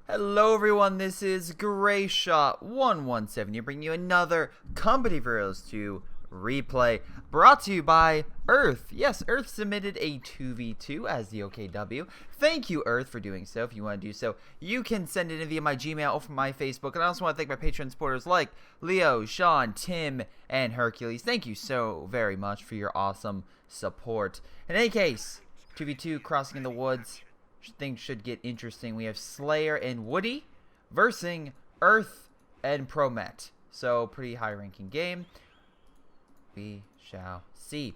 Hello everyone, this is Greyshot 117 here, bringing you another Company of Heroes 2 replay, brought to you by Earth. Yes, Earth submitted a 2v2 as the OKW. Thank you, Earth, for doing so. If you want to do so, you can send it in via my Gmail or from my Facebook. And I also want to thank my Patreon supporters like Leo, Sean, Tim, and Hercules. Thank you so very much for your awesome support. In any case, 2v2 Crossing in the Woods. Things should get interesting. We have Slayer and Woody versus Earth and Promet. So, pretty high-ranking game. We shall see.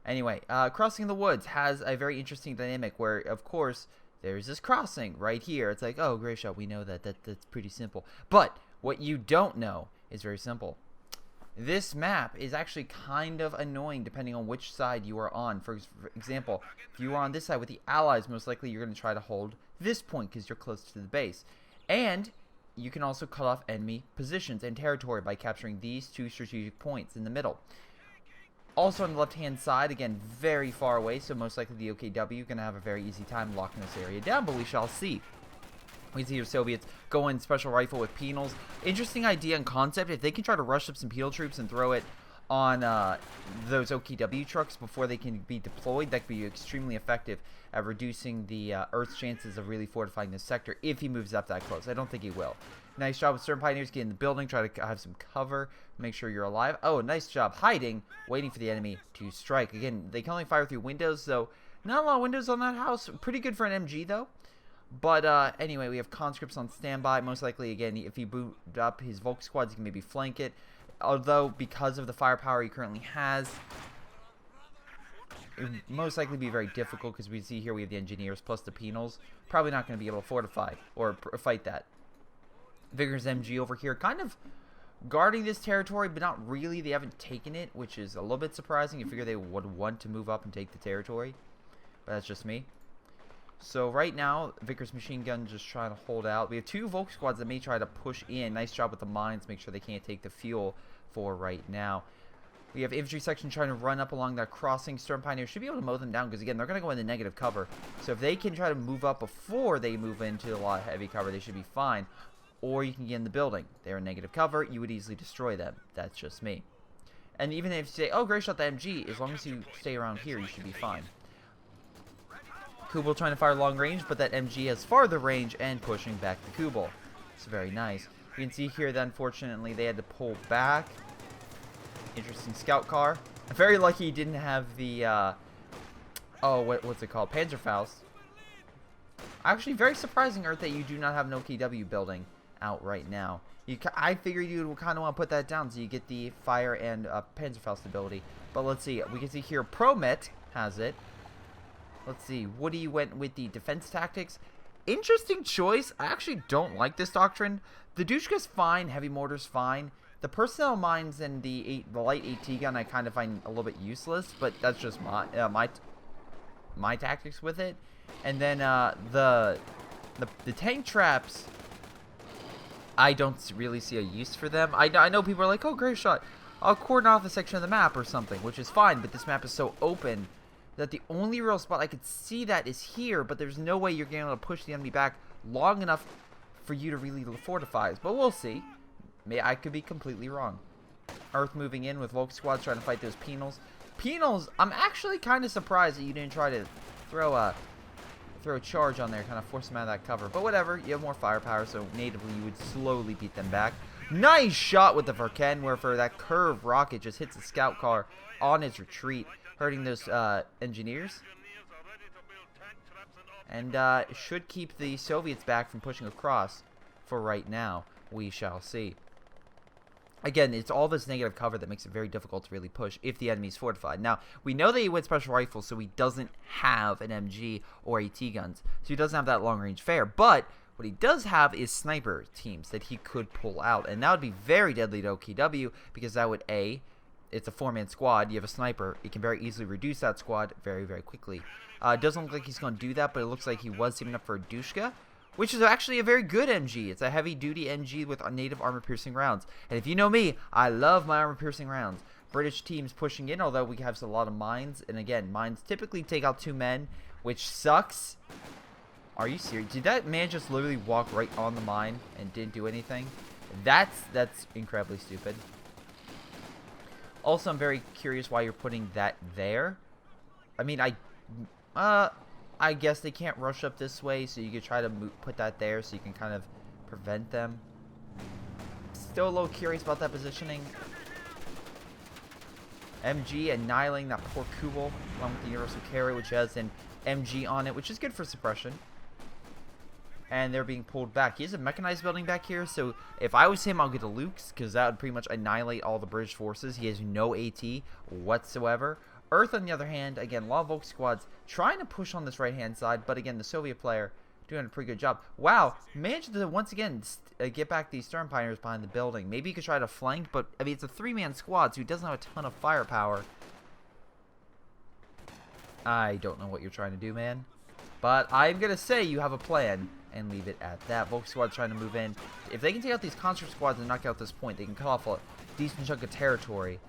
Anyway, Crossing in the Woods has a very interesting dynamic where, of course, there's this crossing right here. It's like, oh, Greyshot, we know that. That's pretty simple. But what you don't know is very simple. This map is actually kind of annoying depending on which side you are on. For example, if you are on this side with the allies, most likely you're going to try to hold this point because you're close to the base. And you can also cut off enemy positions and territory by capturing these two strategic points in the middle. Also on the left-hand side, again, very far away, so most likely the OKW going to have a very easy time locking this area down, but we shall see. We see your Soviets go in special rifle with penals. Interesting idea and concept. If they can try to rush up some penal troops and throw it on those OKW trucks before they can be deployed, that could be extremely effective at reducing the Earth's chances of really fortifying this sector if he moves up that close. I don't think he will. Nice job with certain pioneers. Get in the building. Try to have some cover. Make sure you're alive. Oh, nice job hiding, waiting for the enemy to strike. Again, they can only fire through windows, so not a lot of windows on that house. Pretty good for an MG, though. But anyway, we have conscripts on standby. Most likely, again, if he boot up his Volk squads, he can maybe flank it. Although, because of the firepower he currently has, it would most likely be very difficult because we see here we have the engineers plus the penals. Probably not going to be able to fortify or fight that. Vigor's MG over here, kind of guarding this territory, but not really. They haven't taken it, which is a little bit surprising. You figure they would want to move up and take the territory, but that's just me. So right now, Vickers machine gun just trying to hold out. We have two Volk squads that may try to push in. Nice job with the mines. Make sure they can't take the fuel for right now. We have infantry section trying to run up along that crossing. Storm Pioneers should be able to mow them down because, again, they're going to go into negative cover. So if they can try to move up before they move into a lot of heavy cover, they should be fine. Or you can get in the building. They're in negative cover. You would easily destroy them. That's just me. And even if you say, oh, Greyshot the MG, as long as you stay around here, you should be fine. Kubel trying to fire long range, but that MG has farther range and pushing back the Kubel. It's very nice. You can see here that unfortunately they had to pull back. Interesting scout car. I'm very lucky he didn't have the, what's it called? Panzerfaust. Actually, very surprising, Earth, that you do not have an OKW building out right now. I figured you would kind of want to put that down so you get the fire and Panzerfaust ability. But let's see. We can see here Promet has it. Let's see, Woody went with the defense tactics. Interesting choice. I actually don't like this doctrine. The Dushka's fine, heavy mortar's fine. The personnel mines and the light AT gun I kind of find a little bit useless, but that's just my tactics with it. And then the tank traps, I don't really see a use for them. I know people are like, oh, Greyshot, I'll cordon off a section of the map or something, which is fine, but this map is so open that the only real spot I could see that is here, but there's no way you're going to be able to push the enemy back long enough for you to really fortify us. But we'll see. I could be completely wrong. Earth moving in with Volk squads trying to fight those penals. Penals, I'm actually kind of surprised that you didn't try to throw a charge on there, kind of force them out of that cover. But whatever, you have more firepower, so natively you would slowly beat them back. Nice shot with the Verken, where for that curved rocket just hits the scout car on its retreat, hurting those engineers. And should keep the Soviets back from pushing across for right now. We shall see. Again, it's all this negative cover that makes it very difficult to really push if the enemy's fortified. Now, we know that he went special rifles, so he doesn't have an MG or AT guns. So he doesn't have that long-range fare. But what he does have is sniper teams that he could pull out. And that would be very deadly to OKW because that would, it's a 4-man squad. You have a sniper. It can very easily reduce that squad very, very quickly. It doesn't look like he's going to do that, but it looks like he was saving up for a Dushka, which is actually a very good MG. It's a heavy-duty MG with native armor-piercing rounds. And if you know me, I love my armor-piercing rounds. British teams pushing in, although we have a lot of mines. And again, mines typically take out 2 men, which sucks. Are you serious? Did that man just literally walk right on the mine and didn't do anything? That's incredibly stupid. Also, I'm very curious why you're putting that there. I mean, I guess they can't rush up this way, so you could try to put that there so you can kind of prevent them. Still a little curious about that positioning. MG annihilating that poor Kubel along with the Universal Carrier, which has an MG on it, which is good for suppression. And they're being pulled back. He has a mechanized building back here, so if I was him, I'll get a Luke's, because that would pretty much annihilate all the British forces. He has no AT whatsoever. Earth, on the other hand, again, a lot of Volk squads trying to push on this right-hand side, but again, the Soviet player doing a pretty good job. Wow, managed to, once again, get back these Stern Pioneers behind the building. Maybe he could try to flank, but, I mean, it's a three-man squad, so he doesn't have a ton of firepower. I don't know what you're trying to do, man. But I'm going to say you have a plan and leave it at that. Volk squad's trying to move in. If they can take out these conscript squads and knock out this point, they can cut off a decent chunk of territory.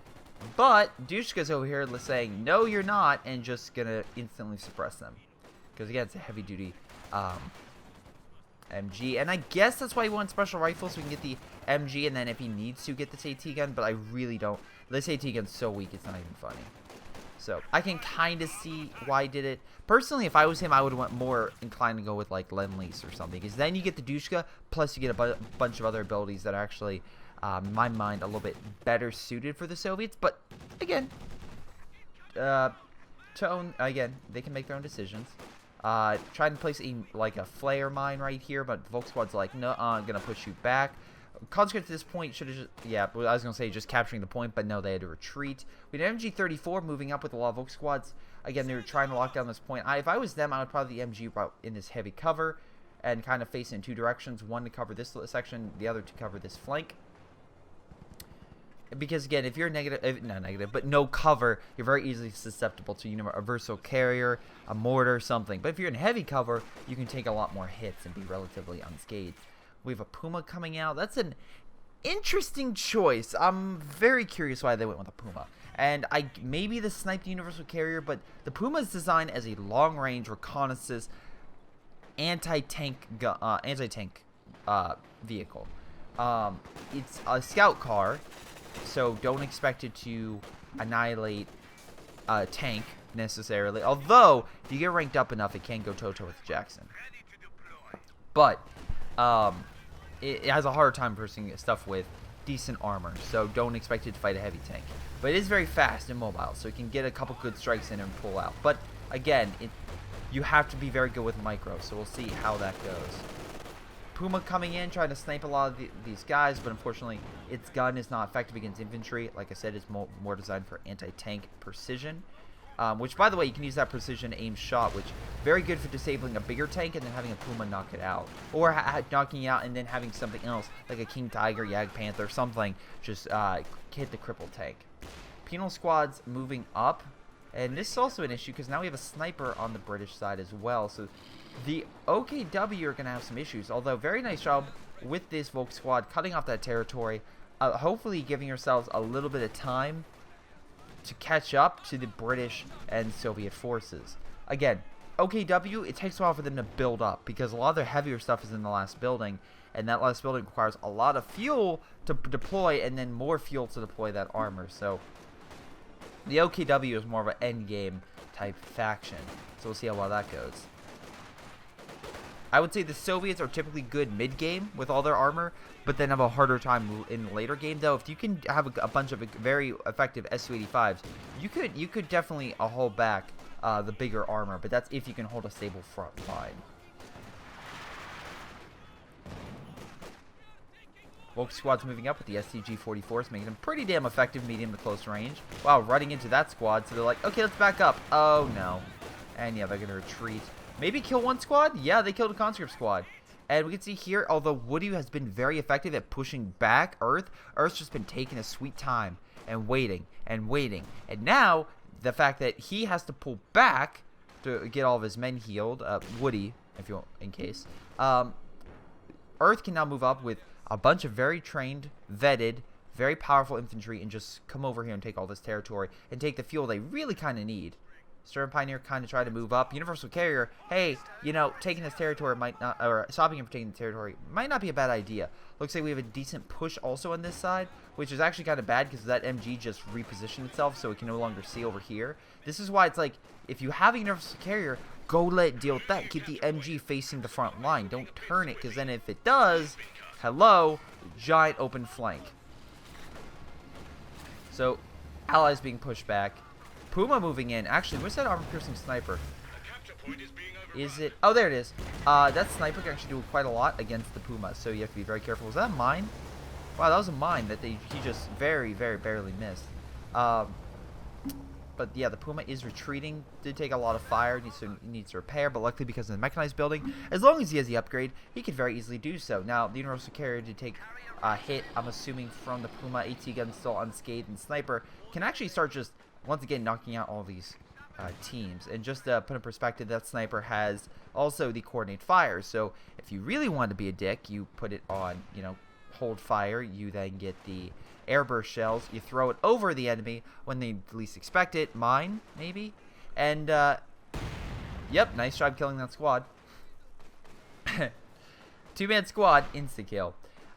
But Dushka's over here saying, no, you're not, and just going to instantly suppress them. Because, again, it's a heavy-duty MG. And I guess that's why he wants special rifles, so we can get the MG, and then if he needs to, get this AT gun. But I really don't. This AT gun's so weak, it's not even funny. So, I can kind of see why he did it. Personally, if I was him, I would want more inclined to go with, like, Lend-Lease or something. Because then you get the Dushka, plus you get a bunch of other abilities that are actually, in my mind, a little bit better suited for the Soviets. But, again, again, they can make their own decisions. Trying to place a flare mine right here, but Volk squad's like, no, I'm going to push you back. Conscript at this point should have just, yeah, I was going to say just capturing the point, but no, they had to retreat. We had MG-34 moving up with a lot of Volk squads. Again, they were trying to lock down this point. If I was them, I would probably the MG route in this heavy cover and kind of face in two directions. One to cover this section, the other to cover this flank. Because, again, if you're not negative, but no cover, you're very easily susceptible to, a versatile carrier, a mortar, something. But if you're in heavy cover, you can take a lot more hits and be relatively unscathed. We have a Puma coming out. That's an interesting choice. I'm very curious why they went with a Puma. And maybe the sniped Universal Carrier, but the Puma is designed as a long-range reconnaissance anti-tank vehicle. It's a scout car, so don't expect it to annihilate a tank necessarily. Although, if you get ranked up enough, it can go toe-to-toe with Jackson. But it has a harder time pushing stuff with decent armor, so don't expect it to fight a heavy tank. But it is very fast and mobile, so it can get a couple good strikes in and pull out. But again, you have to be very good with micro, so we'll see how that goes. Puma coming in, trying to snipe a lot of these guys, but unfortunately, its gun is not effective against infantry. Like I said, it's more designed for anti-tank precision. Which, by the way, you can use that precision aim shot, which very good for disabling a bigger tank and then having a Puma knock it out. Or knocking it out and then having something else, like a King Tiger, Yag Panther, something, just hit the crippled tank. Penal squads moving up. And this is also an issue because now we have a sniper on the British side as well. So the OKW are going to have some issues. Although, very nice job with this Volk squad cutting off that territory. Hopefully giving yourselves a little bit of time to catch up to the British and Soviet forces. Again, OKW, it takes a while for them to build up because a lot of their heavier stuff is in the last building, and that last building requires a lot of fuel to deploy and then more fuel to deploy that armor. So the OKW is more of an endgame type faction. So we'll see how well that goes. I would say the Soviets are typically good mid-game with all their armor, but then have a harder time in the later game. Though, if you can have a bunch of very effective Su-85s, you could definitely hold back the bigger armor, but that's if you can hold a stable front line. Volk squad's moving up with the STG-44s, making them pretty damn effective medium to close range. Wow, running into that squad, so they're like, okay, let's back up. Oh, no. And yeah, they're going to retreat. Maybe kill one squad? Yeah, they killed a conscript squad. And we can see here, although Woody has been very effective at pushing back Earth's just been taking a sweet time and waiting and waiting. And now, the fact that he has to pull back to get all of his men healed, Woody, if you want, in case, Earth can now move up with a bunch of very trained, vetted, very powerful infantry and just come over here and take all this territory and take the fuel they really kind of need. Sturm Pioneer kind of try to move up. Universal Carrier, hey, you know, taking this territory might not, or stopping him from taking the territory might not be a bad idea. Looks like we have a decent push also on this side, which is actually kind of bad because that MG just repositioned itself so it can no longer see over here. This is why it's like, if you have a Universal Carrier, go let it deal with that. Keep the MG facing the front line. Don't turn it, because then if it does, hello, giant open flank. So, allies being pushed back. Puma moving in. Actually, where's that armor-piercing sniper? Is it? Oh, there it is. That sniper can actually do quite a lot against the Puma, so you have to be very careful. Was that a mine? Wow, that was a mine that he just very, very barely missed. But yeah, the Puma is retreating. Did take a lot of fire. Needs to repair, but luckily because of the mechanized building, as long as he has the upgrade, he could very easily do so. Now, the Universal Carrier did take a hit, I'm assuming, from the Puma. AT gun still unscathed, and Sniper can actually start just, once again, knocking out all these teams. And just to put in perspective, that Sniper has also the coordinate fire. So if you really want to be a dick, you put it on, you know, hold fire. You then get the airburst shells. You throw it over the enemy when they least expect it. Mine, maybe. And, yep, nice job killing that squad. Two-man squad, insta-kill.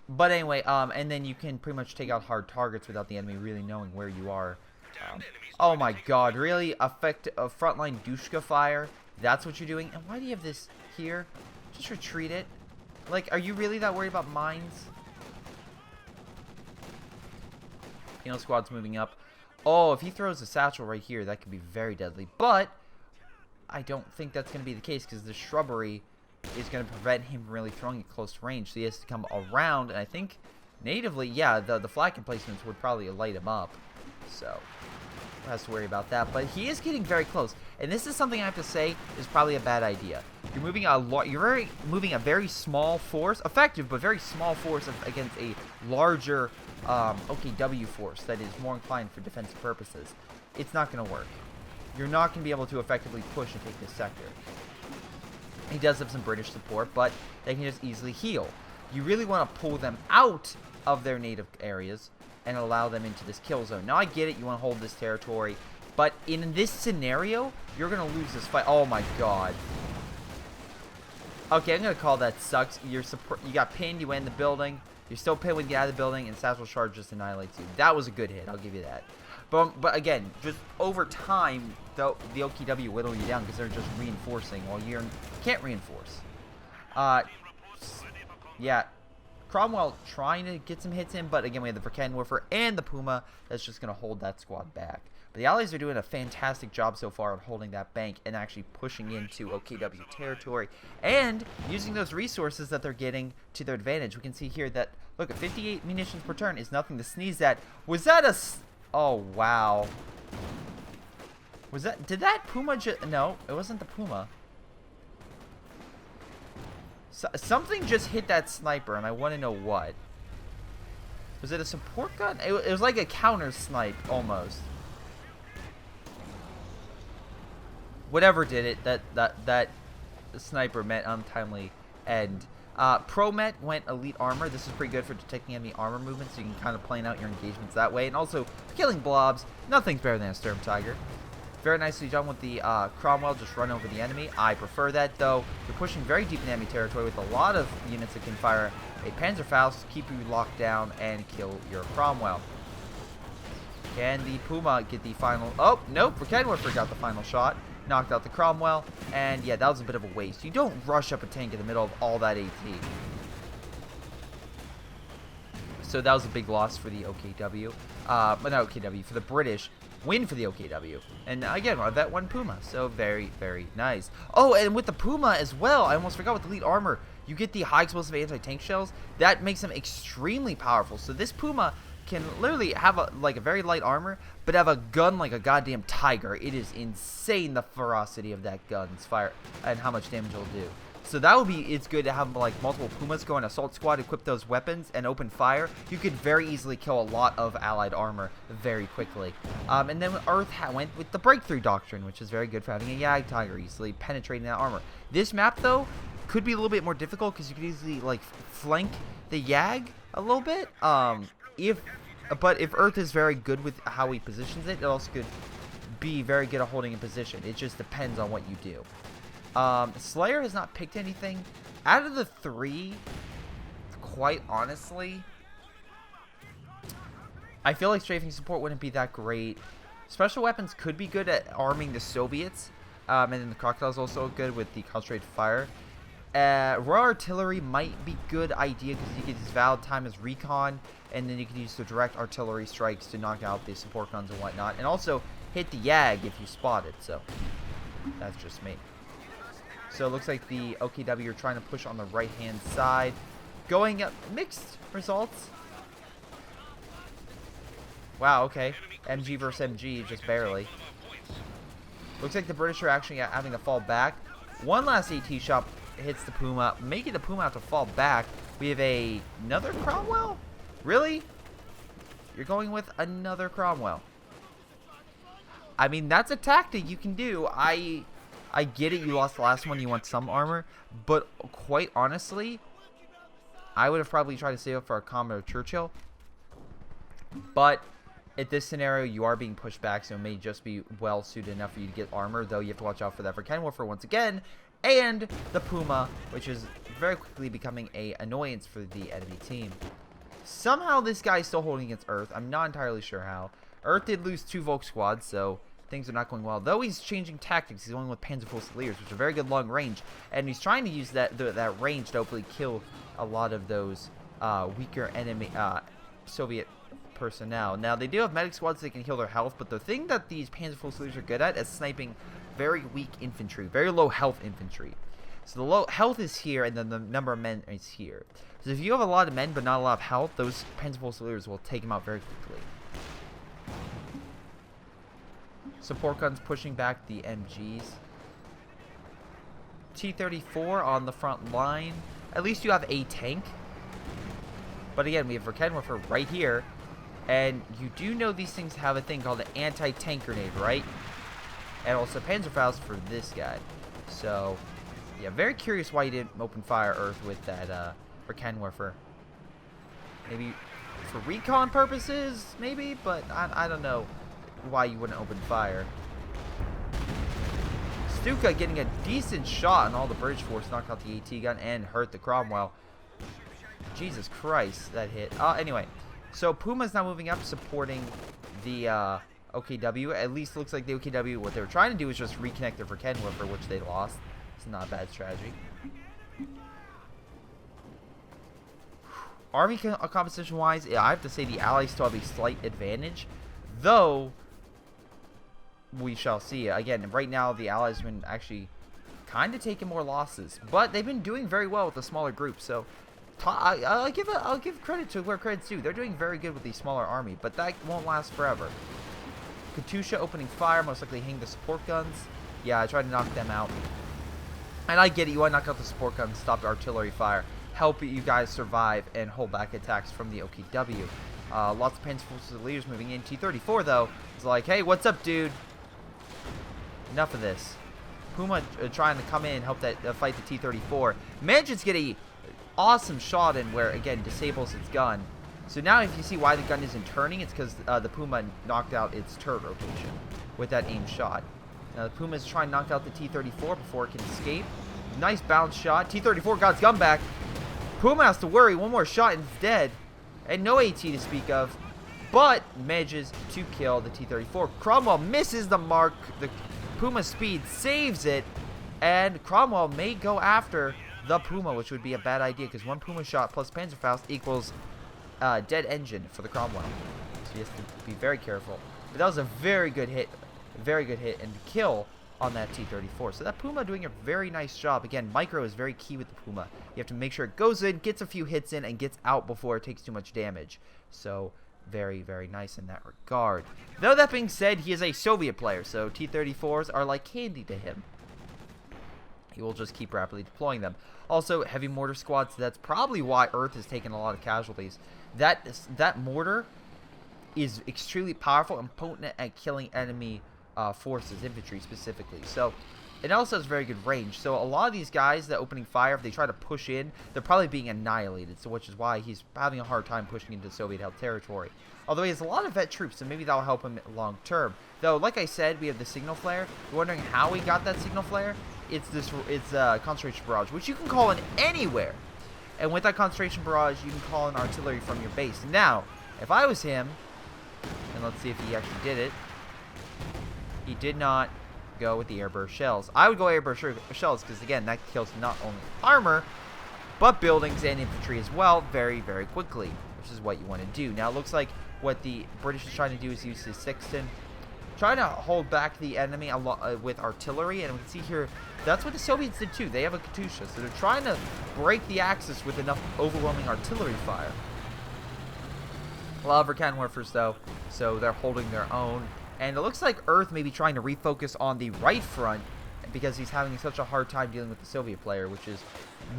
But anyway, and then you can pretty much take out hard targets without the enemy really knowing where you are. Oh my god, really? Effect a frontline Dushka fire? That's what you're doing? And why do you have this here? Just retreat it. Like, are you really that worried about mines? You know, squad's moving up. Oh, if he throws a satchel right here, that could be very deadly. But I don't think that's going to be the case because the shrubbery is going to prevent him from really throwing it close to range. So he has to come around, and I think natively, yeah, the flag emplacements would probably light him up. So has to worry about that, but he is getting very close, and this is something I have to say is probably a bad idea. You're moving moving a very small force, effective but very small force against a larger OKW force that is more inclined for defensive purposes. It's not going to work. You're not going to be able to effectively push and take this sector. He does have some British support, but they can just easily heal. You really want to pull them out of their native areas and allow them into this kill zone. Now, I get it. You want to hold this territory. But in this scenario, you're going to lose this fight. Oh, my God. Okay, I'm going to call that sucks. You got pinned. You went in the building. You're still pinned when you get out of the building, and Satchel Charge just annihilates you. That was a good hit. I'll give you that. But again, just over time, the OKW whittle you down because they're just reinforcing while you can't reinforce. Yeah. Cromwell trying to get some hits in, but again, we have the Verkan Warfare and the Puma that's just going to hold that squad back. But the Allies are doing a fantastic job so far of holding that bank and actually pushing into OKW territory and using those resources that they're getting to their advantage. We can see here that, look, at 58 munitions per turn is nothing to sneeze at. Was that a... Oh, wow. Was that... Did that Puma just... No, it wasn't the Puma. Something just hit that sniper, and I want to know what. Was it a support gun? It was like a counter snipe, almost. Whatever did it, that sniper meant untimely end. Pro-Met went Elite Armor. This is pretty good for detecting enemy armor movements, so you can kind of plan out your engagements that way. And also, killing blobs, nothing's better than a Sturm Tiger. Very nicely done with the Cromwell, just run over the enemy. I prefer that, though. You're pushing very deep in enemy territory with a lot of units that can fire a Panzerfaust, keep you locked down, and kill your Cromwell. Can the Puma get the final... Oh, nope, Verkan forgot the final shot. Knocked out the Cromwell, and yeah, that was a bit of a waste. You don't rush up a tank in the middle of all that AT. So that was a big loss for the OKW. But not OKW, for the British. Win for the OKW. And again, that one Puma. So very, very nice. Oh, and with the Puma as well, I almost forgot with the Elite Armor, you get the high explosive anti-tank shells. That makes them extremely powerful. So this Puma can literally have a very light armor, but have a gun like a goddamn tiger. It is insane, the ferocity of that gun's fire and how much damage it'll do. So that would be, it's good to have like multiple Pumas go in assault squad, equip those weapons, and open fire. You could very easily kill a lot of allied armor very quickly. And then Earth went with the breakthrough doctrine, which is very good for having a Yag Tiger easily penetrating that armor. This map though could be a little bit more difficult because you could easily like flank the Yag a little bit. But if Earth is very good with how he positions it, it also could be very good at holding in position. It just depends on what you do. Slayer has not picked anything. Out of the 3, quite honestly, I feel like strafing support wouldn't be that great. Special weapons could be good at arming the Soviets. And then the Crocodile's also good with the concentrated fire. Royal Artillery might be good idea because you get this valid time as recon. And then you can use the direct artillery strikes to knock out the support guns and whatnot. And also hit the YAG if you spot it. So that's just me. So it looks like the OKW are trying to push on the right-hand side. Going up, mixed results. Wow, okay. MG versus MG, just barely. Looks like the British are actually having to fall back. One last AT shot hits the Puma, making the Puma have to fall back. We have another Cromwell? Really? You're going with another Cromwell. I mean, that's a tactic you can do. I get it, you lost the last one, you want some armor. But quite honestly, I would have probably tried to save up for a Commodore Churchill. But at this scenario, you are being pushed back, so it may just be well suited enough for you to get armor, though you have to watch out for that for Kenwarfer once again. And the Puma, which is very quickly becoming an annoyance for the enemy team. Somehow this guy is still holding against Earth. I'm not entirely sure how. Earth did lose 2 Volk squads, so things are not going well. Though he's changing tactics, he's going with Panzer Fusiliers, which are very good long range. And he's trying to use that range to hopefully kill a lot of those weaker enemy Soviet personnel. Now, they do have medic squads that can heal their health, but the thing that these Panzer Fusiliers are good at is sniping very weak infantry, very low health infantry. So the low health is here, and then the number of men is here. So if you have a lot of men but not a lot of health, those Panzer Fusiliers will take them out very quickly. Support guns pushing back the MGs. T-34 on the front line. At least you have a tank. But again, we have Verkenwerfer right here. And you do know these things have a thing called an anti-tank grenade, right? And also Panzerfaust for this guy. So, yeah, very curious why you didn't open fire Earth with that Verkenwerfer. Maybe for recon purposes, maybe? But I don't know why you wouldn't open fire. Stuka getting a decent shot on all the British force, knocked out the AT gun and hurt the Cromwell. Jesus Christ, that hit. Anyway, so Puma's now moving up, supporting the OKW. At least it looks like the OKW, what they were trying to do was just reconnect their Verkenwerfer, which they lost. It's not a bad strategy. Army composition-wise, I have to say the Allies still have a slight advantage, though we shall see. Again, right now the Allies have been actually kind of taking more losses, but they've been doing very well with the smaller groups. So I'll give credit to where credit's due. They're doing very good with the smaller army, but that won't last forever. Katusha opening fire, most likely hitting the support guns. Yeah, I tried to knock them out. And I get it, you want to knock out the support guns, stop the artillery fire, help you guys survive and hold back attacks from the OKW. Lots of Panzer Fusiliers moving in. T-34 though is like, hey, what's up, dude? Enough of this. Puma trying to come in and help that fight the T-34. Manages to get a awesome shot in where, again, disables its gun. So now if you see why the gun isn't turning, it's because the Puma knocked out its turret rotation with that aim shot. Now the Puma is trying to knock out the T-34 before it can escape. Nice bounce shot. T-34 got its gun back. Puma has to worry. One more shot and it's dead. And no AT to speak of. But manages to kill the T-34. Cromwell misses the mark. The Puma speed saves it. And Cromwell may go after the Puma, which would be a bad idea because one Puma shot plus Panzerfaust equals dead engine for the Cromwell. So you have to be very careful. But that was a very good hit and kill on that T-34. So that Puma doing a very nice job. Again, micro is very key with the Puma. You have to make sure it goes in, gets a few hits in, and gets out before it takes too much damage. So very, very nice in that regard. Though that being said, he is a Soviet player, so T-34s are like candy to him. He will just keep rapidly deploying them. Also, heavy mortar squads, that's probably why Earth has taken a lot of casualties. That mortar is extremely powerful and potent at killing enemy forces, infantry specifically. So it also has very good range. So a lot of these guys that opening fire, if they try to push in, they're probably being annihilated. So which is why he's having a hard time pushing into Soviet-held territory. Although he has a lot of vet troops, so maybe that'll help him long term. Though, like I said, we have the signal flare. You're wondering how we got that signal flare? It's concentration barrage, which you can call in anywhere. And with that concentration barrage, you can call in artillery from your base. Now, if I was him, and let's see if he actually did it. He did not go with the airburst shells. I would go airburst shells because, again, that kills not only armor, but buildings and infantry as well very, very quickly, which is what you want to do. Now, it looks like what the British is trying to do is use his sextant, trying to hold back the enemy a lot with artillery, and we can see here that's what the Soviets did too. They have a Katyusha, so they're trying to break the Axis with enough overwhelming artillery fire. A lot of cannon warfares though, so they're holding their own. And it looks like Earth may be trying to refocus on the right front because he's having such a hard time dealing with the Soviet player, which is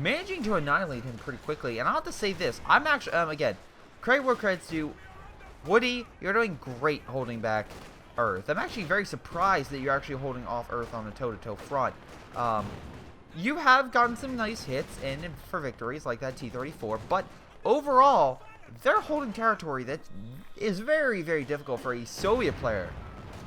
managing to annihilate him pretty quickly. And I'll have to say this, I'm actually, again, credit where credit's due. Woody, you're doing great holding back Earth. I'm actually very surprised that you're actually holding off Earth on a toe-to-toe front. You have gotten some nice hits in for victories like that T-34, but overall, they're holding territory that is very, very difficult for a Soviet player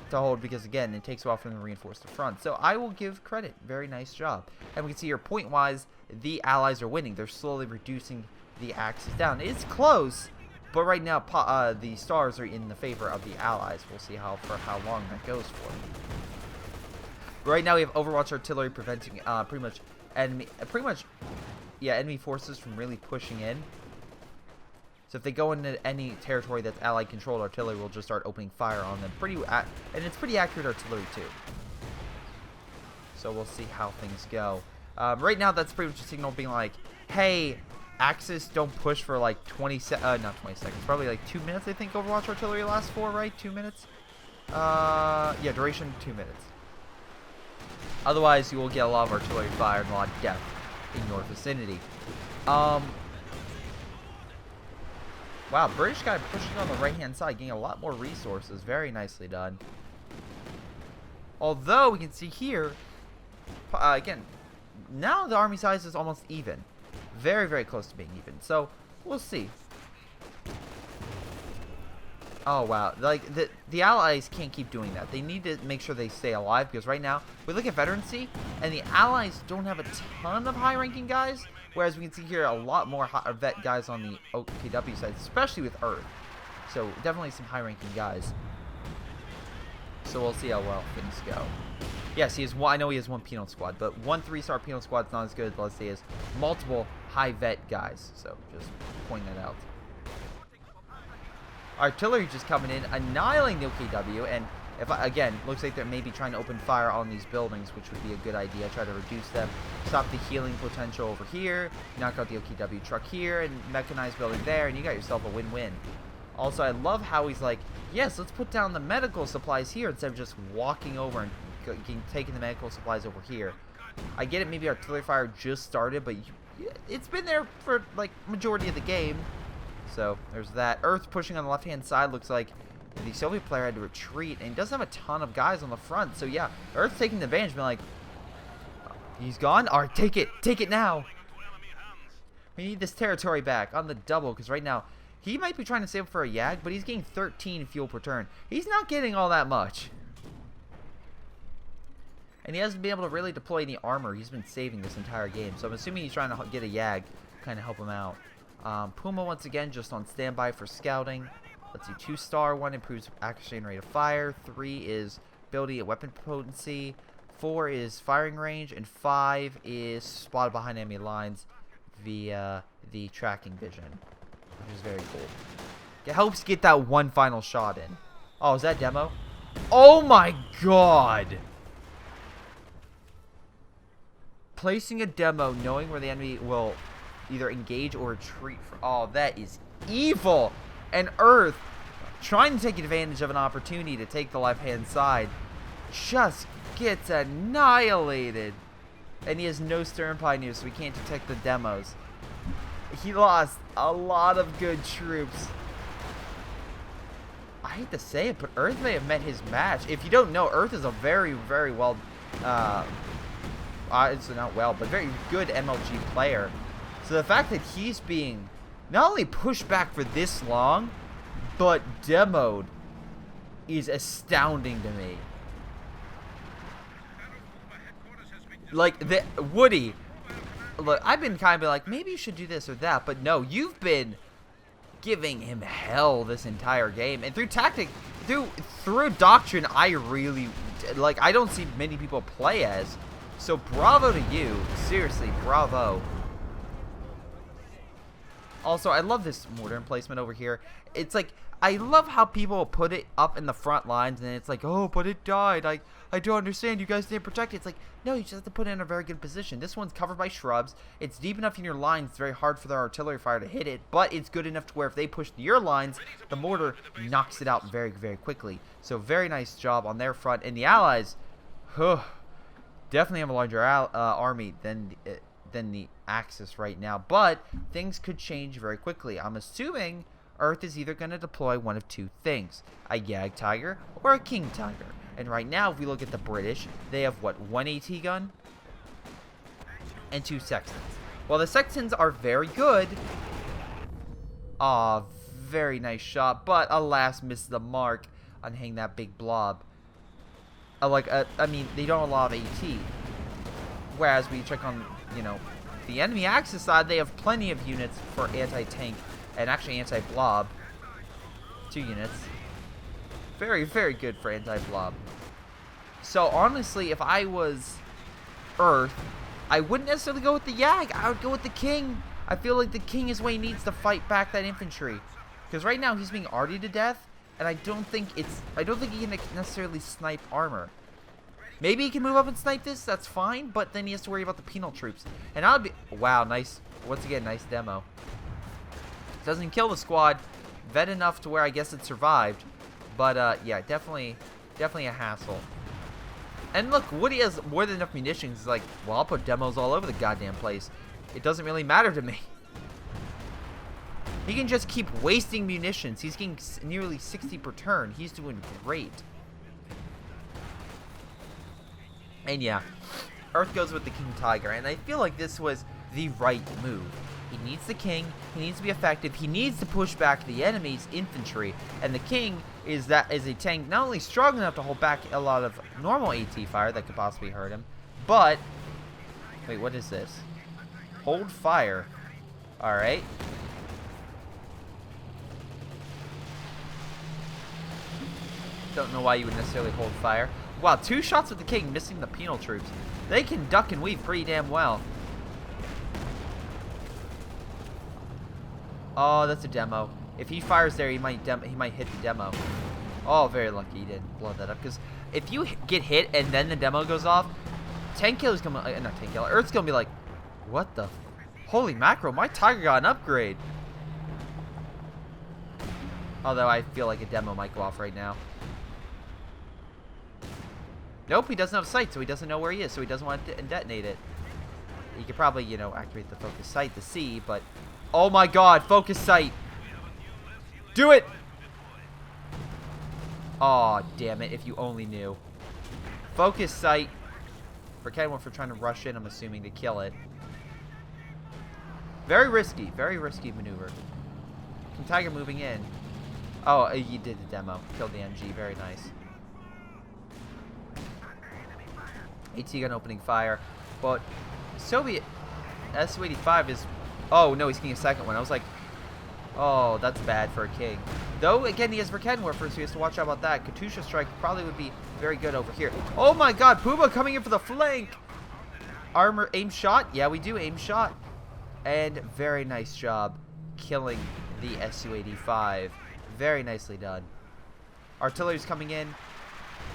to hold because, again, it takes a while for them to reinforce the front. So I will give credit. Very nice job. And we can see here, point-wise, the Allies are winning. They're slowly reducing the Axis down. It's close, but right now the stars are in the favor of the Allies. We'll see for how long that goes for. Right now we have Overwatch artillery preventing enemy forces from really pushing in. So if they go into any territory that's Allied controlled, artillery will just start opening fire on them. And it's pretty accurate artillery too. So we'll see how things go. Right now that's pretty much a signal being like, hey, Axis, don't push for like not 20 seconds, probably like 2 minutes I think Overwatch artillery lasts for, right? 2 minutes? Yeah, duration 2 minutes. Otherwise, you will get a lot of artillery fire and a lot of death in your vicinity. Wow, British guy pushing on the right-hand side, getting a lot more resources. Very nicely done. Although, we can see here, again, now the army size is almost even. Very, very close to being even. So, we'll see. Oh, wow. Like, the Allies can't keep doing that. They need to make sure they stay alive, because right now, we look at veterancy, and the Allies don't have a ton of high-ranking guys, whereas we can see here a lot more vet guys on the OKW side, especially with Earth. So, definitely some high-ranking guys. So, we'll see how well things go. Yes, I know he has one penal squad, but one 3-star penal squad's not as good as, let's say, as multiple high-vet guys. So, just point that out. Artillery just coming in, annihilating the OKW, and again, looks like they're maybe trying to open fire on these buildings, which would be a good idea. Try to reduce them, stop the healing potential over here, knock out the OKW truck here, and mechanized building there, and you got yourself a win-win. Also, I love how he's like, yes, let's put down the medical supplies here instead of just walking over and taking the medical supplies over here. I get it, maybe artillery fire just started, but it's been there for like majority of the game. So there's that. Earth pushing on the left-hand side. Looks like the Soviet player had to retreat, and he doesn't have a ton of guys on the front. So yeah, Earth's taking the advantage, being like, he's gone. All right, take it now. We need this territory back on the double, because right now he might be trying to save up for a Yag, but he's getting 13 fuel per turn. He's not getting all that much. And he hasn't been able to really deploy any armor. He's been saving this entire game. So I'm assuming he's trying to get a Yag, kind of help him out. Puma, once again, just on standby for scouting. Let's see, 2-star, 1 improves accuracy and rate of fire. 3 is ability at weapon potency. 4 is firing range. And 5 is spotted behind enemy lines via the tracking vision, which is very cool. It helps get that one final shot in. Oh, is that demo? Oh my god! Placing a demo, knowing where the enemy will either engage or retreat. Oh, that is evil. And Earth, trying to take advantage of an opportunity to take the left-hand side, just gets annihilated. And he has no stern pioneers, so he can't detect the demos. He lost a lot of good troops. I hate to say it, but Earth may have met his match. If you don't know, Earth is a very, very well it's not well, but very good MLG player. So the fact that he's being not only pushed back for this long, but demoed is astounding to me. Like, Woody, look, I've been kind of like, maybe you should do this or that, but no, you've been giving him hell this entire game. And through tactic, through doctrine, I really, like, I don't see many people play as. So bravo to you. Seriously, bravo. Also, I love this mortar emplacement over here. It's like, I love how people put it up in the front lines, and it's like, oh, but it died. I don't understand. You guys didn't protect it. It's like, no, you just have to put it in a very good position. This one's covered by shrubs. It's deep enough in your lines. It's very hard for their artillery fire to hit it, but it's good enough to where if they push your lines, the mortar knocks it out very, very quickly. So very nice job on their front. And the Allies, definitely have a larger army than the Axis right now, but things could change very quickly. I'm assuming Earth is either going to deploy one of two things, a Yag Tiger or a King Tiger. And right now, if we look at the British, they have, what, 1 AT gun? And 2 Sextons. Well, the Sextons are very good. Aw, very nice shot, but alas, missed the mark on hitting that big blob. I mean, they don't have a lot of AT. Whereas we check on, you know, the enemy Axis side, they have plenty of units for anti-tank and actually anti-blob. 2 units. Very, very good for anti-blob. So, honestly, if I was Earth, I wouldn't necessarily go with the Yag. I would go with the King. I feel like the King is what he needs to fight back that infantry. Because right now, he's being artied to death, and I don't think he can necessarily snipe armor. Maybe he can move up and snipe this, that's fine, but then he has to worry about the penal troops. And I would be, wow, nice, once again, nice demo. Doesn't kill the squad, vet enough to where I guess it survived. But, yeah, definitely a hassle. And look, Woody has more than enough munitions. He's like, well, I'll put demos all over the goddamn place. It doesn't really matter to me. He can just keep wasting munitions. He's getting nearly 60 per turn. He's doing great. And yeah, Earth goes with the King Tiger. And I feel like this was the right move. He needs the King. He needs to be effective. He needs to push back the enemy's infantry. And the King is a tank not only strong enough to hold back a lot of normal AT fire that could possibly hurt him, but... Wait, what is this? Hold fire. Alright. Don't know why you would necessarily hold fire. Wow, 2 shots with the King, missing the penal troops. They can duck and weave pretty damn well. Oh, that's a demo. If he fires there, he might hit the demo. Oh, very lucky he didn't blow that up. Because if you get hit and then the demo goes off, tank killer's gonna, not tank killer, Earth's gonna be like, what the, holy mackerel, my Tiger got an upgrade. Although I feel like a demo might go off right now. Nope, he doesn't have sight, so he doesn't know where he is, so he doesn't want to detonate it. He could probably, you know, activate the focus sight to see, but... Oh my god, focus sight! Do it! Aw, damn it, if you only knew. Focus sight. Forget one for trying to rush in, I'm assuming, to kill it. Very risky maneuver. King Tiger moving in. Oh, you did the demo. Killed the MG, very nice. AT gun opening fire, but Soviet Su-85 is, oh no, he's getting a second one. I was like, oh, that's bad for a King. Though, again, he has Verken Warfare, so he has to watch out about that. Katusha Strike probably would be very good over here. Oh my god, Puma coming in for the flank! Armor, aim shot? Yeah, we do aim shot. And very nice job killing the Su-85. Very nicely done. Artillery's coming in.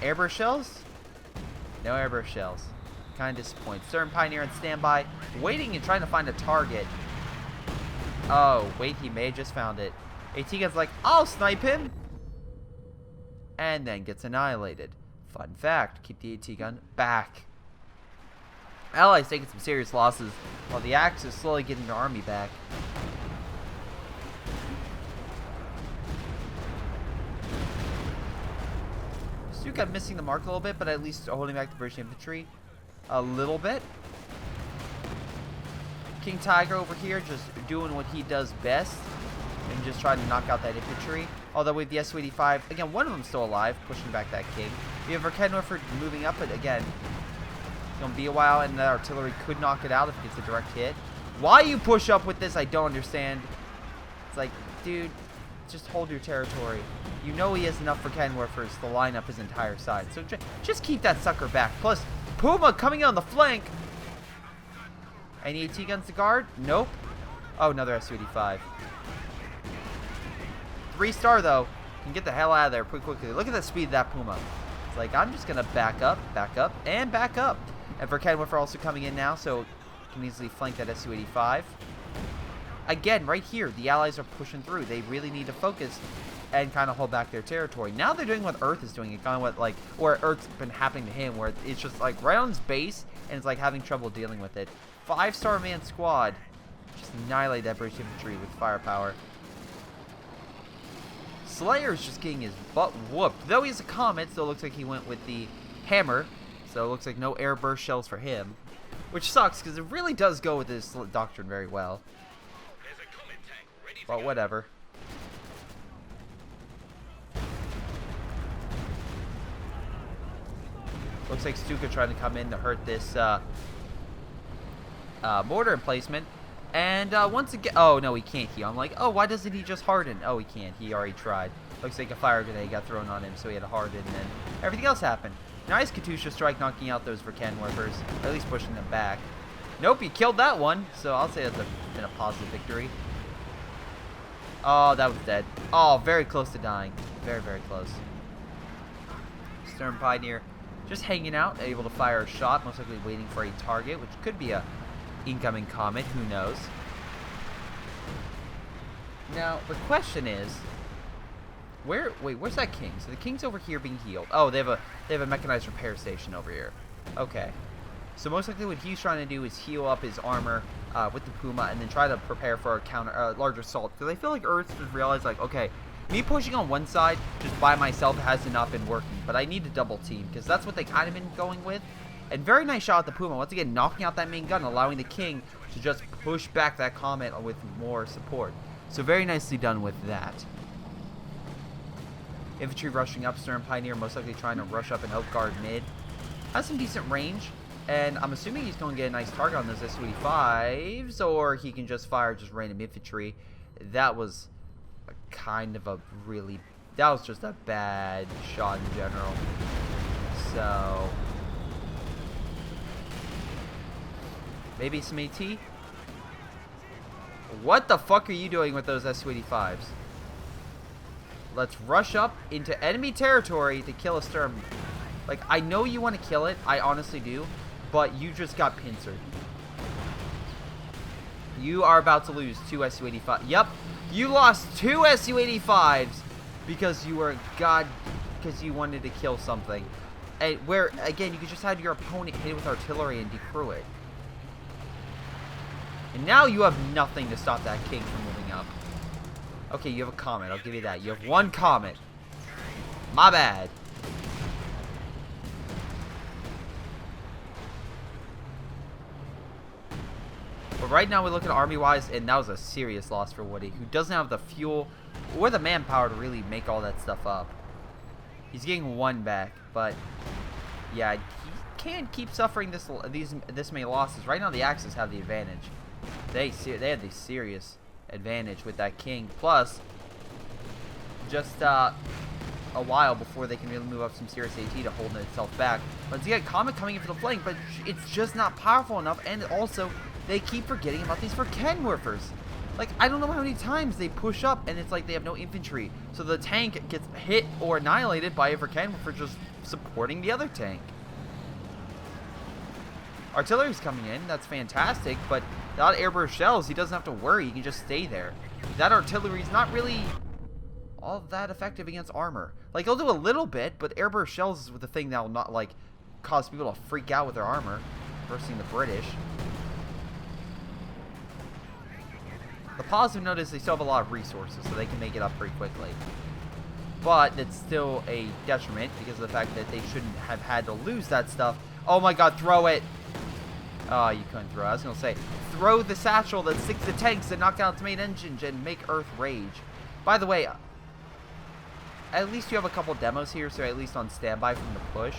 Airburst shells? No airburst shells. Kind of disappointed. Stern Pioneer on standby, waiting and trying to find a target. Oh, wait, he may have just found it. AT gun's like, I'll snipe him! And then gets annihilated. Fun fact, keep the AT gun back. Allies taking some serious losses, while the Axis is slowly getting their army back. Stuka missing the mark a little bit, but at least holding back the British infantry a little bit. King Tiger over here just doing what he does best and just trying to knock out that infantry. Although with the Su-85, again, one of them still alive, pushing back that king. We have Verkenwerfer moving up, but again, it's going to be a while, and that artillery could knock it out if it gets a direct hit. Why you push up with this, I don't understand. It's like, dude, just hold your territory. You know he has enough Verkenwerfers to line up his entire side. So just keep that sucker back. Plus, Puma coming on the flank. Any AT guns to guard? Nope. Oh, another Su-85. 3-star, though. Can get the hell out of there pretty quickly. Look at the speed of that Puma. It's like, I'm just going to back up, and back up. And Verkenwerfer also coming in now, so can easily flank that Su-85. Again, right here, the allies are pushing through. They really need to focus and kind of hold back their territory. Now they're doing what Earth is doing. It kind of what, like, or Earth's been happening to him, where it's just, like, right on his base, and it's, like, having trouble dealing with it. 5-star man squad. Just annihilate that British infantry with firepower. Slayer's just getting his butt whooped. Though he's a comet, still looks like he went with the hammer. So it looks like no air burst shells for him. Which sucks, because it really does go with this doctrine very well. But whatever. Looks like Stuka trying to come in to hurt this mortar emplacement. And once again, oh no, he can't heal. I'm like, oh, why doesn't he just harden? Oh, he can't. He already tried. Looks like a fire grenade got thrown on him, so he had to harden, and then everything else happened. Nice Katusha strike, knocking out those Verkenwerfers, or at least pushing them back. Nope, he killed that one, so I'll say that's been a positive victory. Oh, that was dead. Oh, very close to dying. Very, very close. Stern Pioneer just hanging out, able to fire a shot, most likely waiting for a target, which could be a incoming comet, who knows. Now, the question is, where's that king? So the king's over here being healed. Oh, they have a mechanized repair station over here. Okay. So most likely what he's trying to do is heal up his armor with the Puma and then try to prepare for a larger assault. Because I feel like Earth just realized, like, okay, me pushing on one side just by myself hasn't not been working. But I need to double team because that's what they kind of been going with. And very nice shot at the Puma. Once again, knocking out that main gun, allowing the king to just push back that comet with more support. So very nicely done with that. Infantry rushing up, Stern Pioneer most likely trying to rush up and help guard mid. Has some decent range, and I'm assuming he's going to get a nice target on those Su-85s, or he can just fire just random infantry. That was that was just a bad shot in general. So maybe some AT? What the fuck are you doing with those Su-85s? Let's rush up into enemy territory to kill a Stern. Like, I know you want to kill it. I honestly do. But you just got pincered. You are about to lose 2 Su-85. Yep. You lost 2 Su-85s because you were because you wanted to kill something. And where, again, you could just have your opponent hit it with artillery and decrew it. And now you have nothing to stop that king from moving up. Okay, you have a comet. I'll give you that. You have 1 comet. My bad. But right now we look at army-wise, and that was a serious loss for Woody, who doesn't have the fuel or the manpower to really make all that stuff up. He's getting 1 back, but yeah, he can't keep suffering this many losses. Right now the Axis have the advantage. They had the serious advantage with that king. Plus, just a while before they can really move up some serious AT to hold itself back. But you got Comet coming in for the flank, but it's just not powerful enough. And also, they keep forgetting about these Verkenwerfers. Like, I don't know how many times they push up, and it's like they have no infantry. So the tank gets hit or annihilated by a Verkenwerfer just supporting the other tank. Artillery's coming in. That's fantastic, but without airburst shells, he doesn't have to worry. He can just stay there. That artillery's not really all that effective against armor. Like, he'll do a little bit, but airburst shells is the thing that will not, like, cause people to freak out with their armor versus the British. The positive note is they still have a lot of resources, so they can make it up pretty quickly. But it's still a detriment because of the fact that they shouldn't have had to lose that stuff. Oh my god, throw it! Oh, you couldn't throw it. I was going to say, throw the satchel that sticks the tanks and knock down its main engine and make Earth rage. By the way, at least you have a couple demos here, so at least on standby from the push.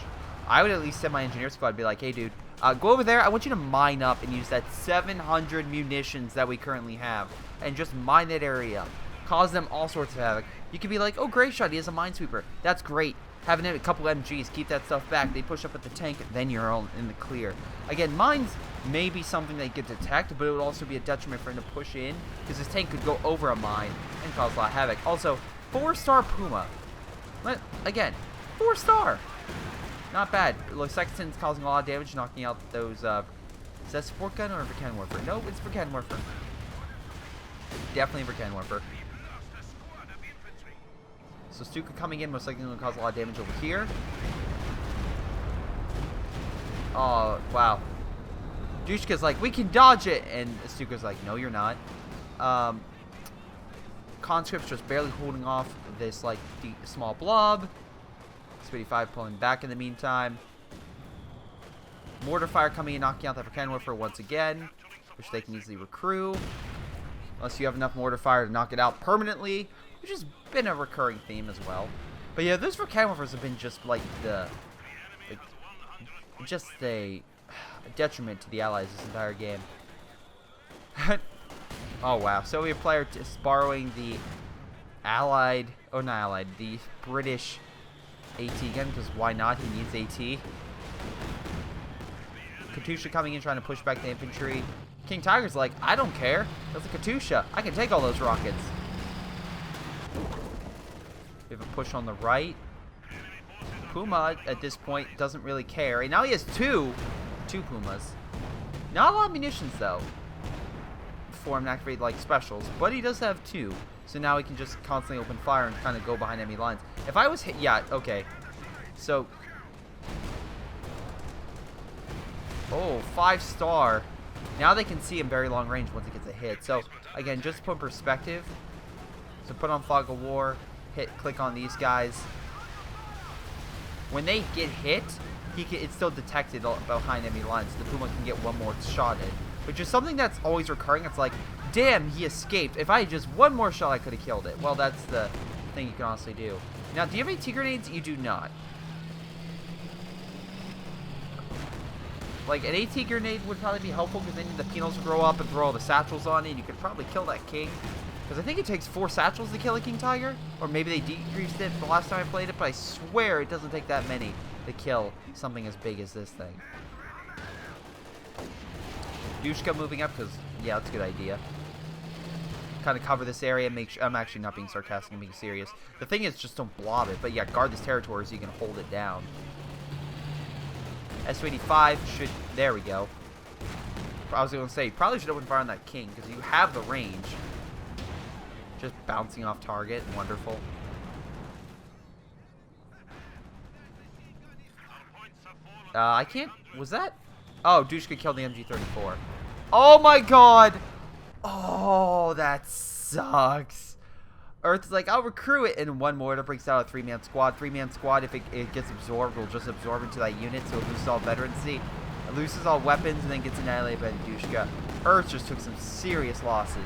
I would at least send my engineer squad and be like, hey dude, go over there. I want you to mine up and use that 700 munitions that we currently have and just mine that area. Cause them all sorts of havoc. You could be like, oh, Greyshot, he has a minesweeper. That's great. Having a couple MGs, keep that stuff back. They push up at the tank, then you're all in the clear. Again, mines may be something they could detect, but it would also be a detriment for him to push in, because his tank could go over a mine and cause a lot of havoc. Also, 4-star Puma. Again, 4-star. Not bad. It looks like Sexton's causing a lot of damage, knocking out those, is that support gun or for cannon warfare? No, it's for cannon warfare. Definitely for cannon warfare. So Stuka coming in most likely going to cause a lot of damage over here. Oh, wow. Dushka's like, we can dodge it. And Stuka's like, no, you're not. Conscript's just barely holding off this, like, small blob. 85 pulling back in the meantime. Mortar fire coming in, knocking out that for cannon warfare once again, which they can easily recruit. Unless you have enough mortar fire to knock it out permanently, which has been a recurring theme as well. But yeah, those for cannon warfare have been just like just a detriment to the Allies this entire game. Oh wow, Soviet player just borrowing the Allied, oh not Allied, the British AT gun, because why not? He needs AT. Katusha coming in trying to push back the infantry. King Tiger's like, I don't care. That's a Katusha. I can take all those rockets. We have a push on the right. Puma at this point doesn't really care. And now he has two Pumas. Not a lot of munitions though for him to activate like specials, but he does have 2. So now he can just constantly open fire and kind of go behind enemy lines. If I was hit, yeah, okay. So, oh, 5-star. Now they can see him very long range once he gets a hit. So, again, just to put in perspective. So put on Fog of War, click on these guys. When they get hit, it's still detected behind enemy lines. So the Puma can get one more shot in. Which is something that's always recurring. It's like, damn, he escaped. If I had just one more shot, I could have killed it. Well, that's the thing you can honestly do. Now, do you have AT grenades? You do not. Like, an AT grenade would probably be helpful because then the penals would grow up and throw all the satchels on it, and you could probably kill that king. Because I think it takes 4 satchels to kill a King Tiger. Or maybe they decreased it the last time I played it, but I swear it doesn't take that many to kill something as big as this thing. Dushka moving up because, yeah, that's a good idea. Kind of cover this area. Make sure I'm actually not being sarcastic and being serious. The thing is, just don't blob it. But yeah, guard this territory so you can hold it down. S-85 should. There we go. I was going to say, probably should open fire on that king because you have the range. Just bouncing off target. Wonderful. I can't. Was that? Oh, Dushka killed the MG-34. Oh my god! Oh, that sucks. Earth's like, I'll recruit it, and one mortar breaks out a 3-man squad. 3-man squad, if it gets absorbed, will just absorb into that unit, so it loses all veterancy. It loses all weapons, and then gets annihilated by the Dushka. Earth just took some serious losses.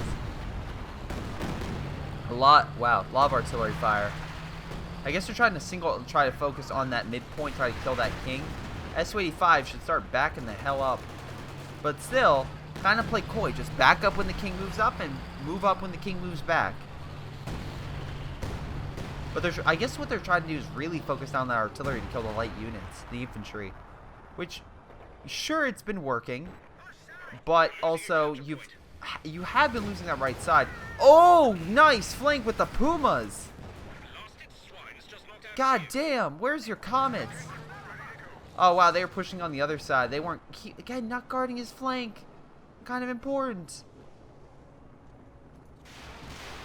Wow, a lot of artillery fire. I guess they're trying to try to focus on that midpoint, try to kill that king. S-85 should start backing the hell up. But still, kind of play coy. Just back up when the king moves up and move up when the king moves back. But I guess what they're trying to do is really focus down that artillery to kill the light units, the infantry. Which, sure, it's been working. But also, you have been losing that right side. Oh, nice flank with the Pumas. God damn, where's your comets? Oh, wow, they were pushing on the other side. They weren't, again, not guarding his flank. Kind of important.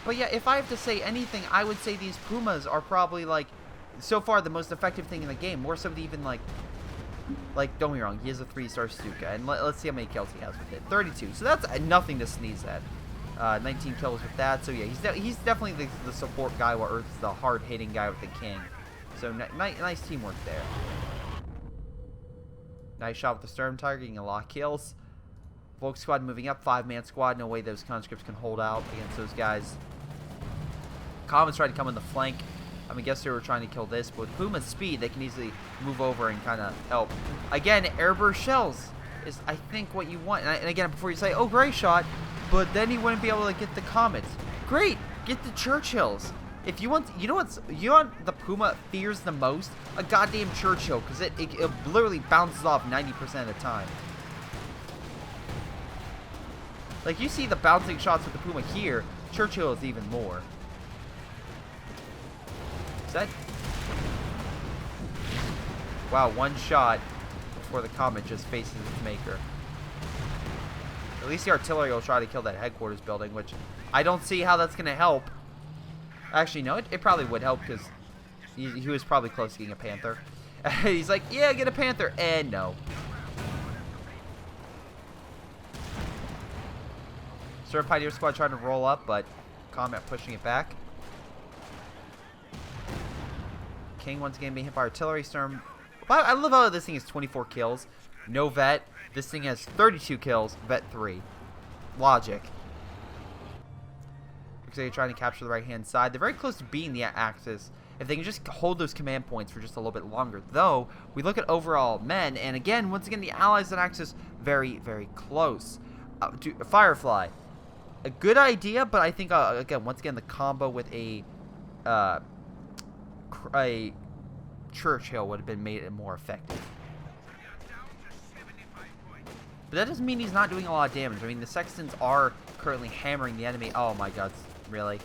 But yeah, if I have to say anything, I would say these Pumas are probably, like, so far the most effective thing in the game. More so than even, like, don't get me wrong, he has a 3-star Stuka. And let's see how many kills he has with it. 32. So that's nothing to sneeze at. 19 kills with that. So yeah, he's definitely the support guy, while Earth's the hard-hitting guy with the king. So nice teamwork there. Nice shot with the Sturm Tiger, getting a lot of kills. Volk squad moving up. 5-man squad. No way those conscripts can hold out against those guys. Commons tried to come on the flank. I mean, guess they were trying to kill this, but with Puma's speed, they can easily move over and kind of help. Again, airburst shells is, I think, what you want. And again, before you say, oh, Greyshot, but then you wouldn't be able to get the Comets. Great, get the Churchills. If you want, you know what the Puma fears the most? A goddamn Churchill, because it literally bounces off 90% of the time. Like, you see the bouncing shots with the Puma here, Churchill is even more. Is that... Wow, one shot before the Comet just faces its maker. At least the artillery will try to kill that headquarters building, which I don't see how that's going to help. Actually, no, it probably would help because he was probably close to getting a Panther. He's like, yeah, get a Panther. And no. Sir Pioneer Squad trying to roll up, but Comet pushing it back. King once again being hit by artillery storm. I love how this thing has 24 kills. No vet. This thing has 32 kills. Vet 3. Logic. Because they're trying to capture the right-hand side. They're very close to being the Axis. If they can just hold those command points for just a little bit longer. Though, we look at overall men, and again, once again, the Allies and Axis very, very close. Firefly. A good idea, but I think, again, once again, the combo with a Churchill would have been made more effective. But that doesn't mean he's not doing a lot of damage. I mean, the Sextons are currently hammering the enemy. Oh my god, really?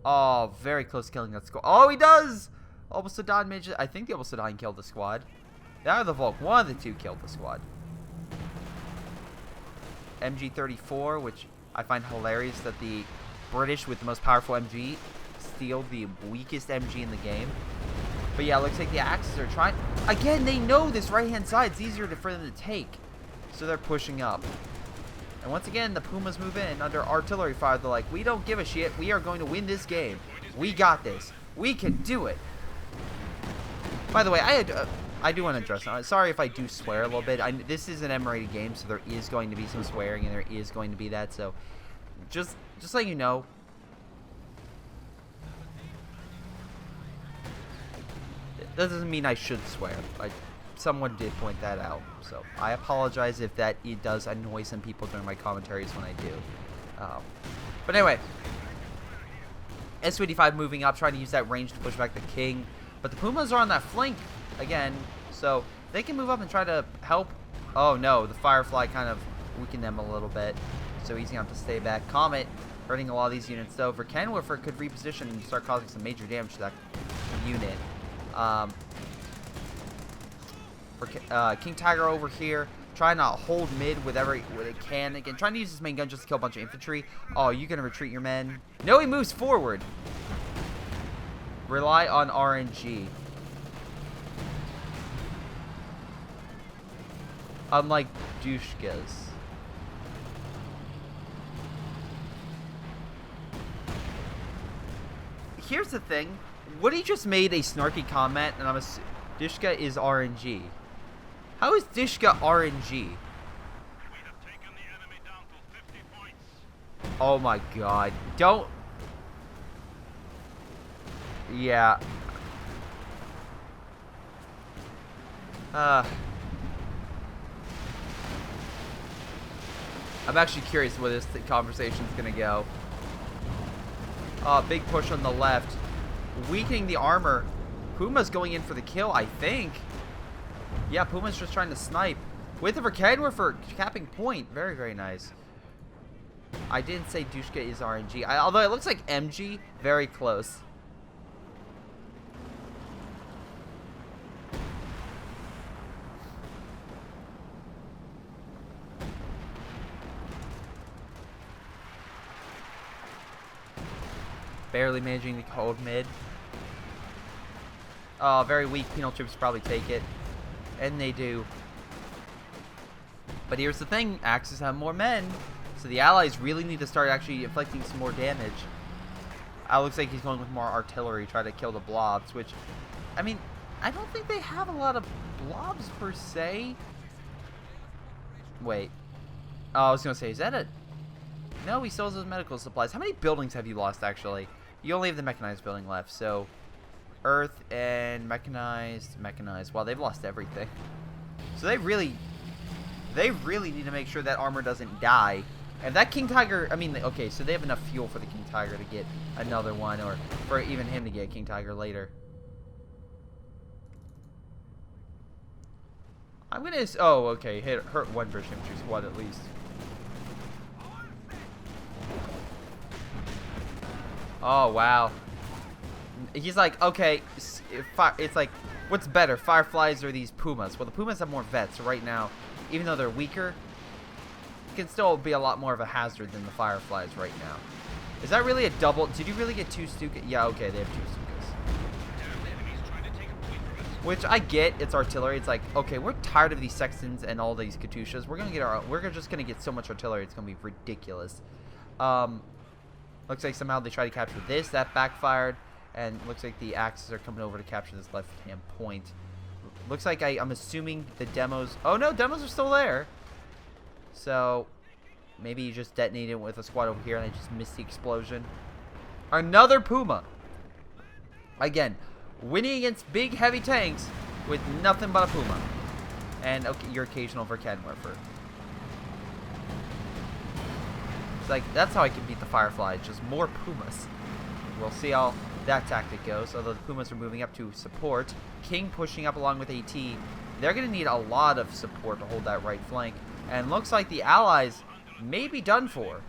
Oh, very close to killing that squad. Oh, he does! Obelsadon mage. I think the Obelsadon killed the squad. That or the Volk. One of the two killed the squad. MG-34, which I find hilarious that the British with the most powerful MG steal the weakest MG in the game. But yeah, it looks like the Axis are trying. Again, they know this right-hand side is easier for them to take. So they're pushing up. And once again, the Pumas move in under artillery fire. They're like, we don't give a shit. We are going to win this game. We got this. We can do it. By the way, I do want to address. Sorry if I do swear a little bit. This is an M-rated game, so there is going to be some swearing, and there is going to be that. So, just letting you know. That doesn't mean I should swear. Someone did point that out, so I apologize if it does annoy some people during my commentaries when I do. But anyway, S-55 moving up, trying to use that range to push back the King. But the Pumas are on that flank again, so they can move up and try to help. Oh no, the Firefly kind of weakened them a little bit, so he's going to have to stay back. Comet hurting a lot of these units, though. For Kenwiffer could reposition and start causing some major damage to that unit. For King Tiger over here, trying to hold mid with what it can. Again, trying to use his main gun just to kill a bunch of infantry. Oh, you gonna retreat your men? No, he moves forward. Rely on RNG. Unlike Dushkas. Here's the thing. Woody just made a snarky comment, and Dishka is RNG. How is Dishka RNG? Oh my god. Don't... Yeah. I'm actually curious where this conversation is going to go. Big push on the left. Weakening the armor. Puma's going in for the kill, I think. Yeah, Puma's just trying to snipe. With the Verkadwer for capping point. Very, very nice. I didn't say Dushka is RNG. Although it looks like MG. Very close. Barely managing to hold mid. Very weak. Penal troops probably take it. And they do. But here's the thing. Axis have more men. So the Allies really need to start actually inflicting some more damage. Looks like he's going with more artillery. Try to kill the blobs. Which, I mean, I don't think they have a lot of blobs per se. Wait. Oh, I was gonna say, is that a... No, he still has those medical supplies. How many buildings have you lost, actually? You only have the mechanized building left, so... Earth and mechanized. Wow, they've lost everything. So they really need to make sure that armor doesn't die. And that King Tiger, I mean, okay, so they have enough fuel for the King Tiger to get another one, or for even him to get King Tiger later. I'm gonna, oh, okay, hurt one British infantry squad at least. Oh, wow. He's like, okay, it's like, what's better, Fireflies or these Pumas? Well, the Pumas have more vets, so right now, even though they're weaker, it can still be a lot more of a hazard than the Fireflies right now. Is that really a double? Did you really get 2 Stukas? Yeah, okay, they have 2 Stukas. Which I get, it's artillery. It's like, okay, we're tired of these Sextons and all these Katyushas. We're just gonna get so much artillery, it's gonna be ridiculous. Looks like somehow they try to capture this, that backfired. And looks like the Axis are coming over to capture this left-hand point. Looks like I'm assuming the demos... Oh, no, demos are still there. So, maybe you just detonated it with a squad over here and I just missed the explosion. Another Puma. Again, winning against big, heavy tanks with nothing but a Puma. And, okay, your occasional Verkenwerfer. It's like, that's how I can beat the Fireflies. Just more Pumas. We'll see how that tactic goes, although the Pumas are moving up to support. King pushing up along with AT. They're going to need a lot of support to hold that right flank. And looks like the Allies may be done for.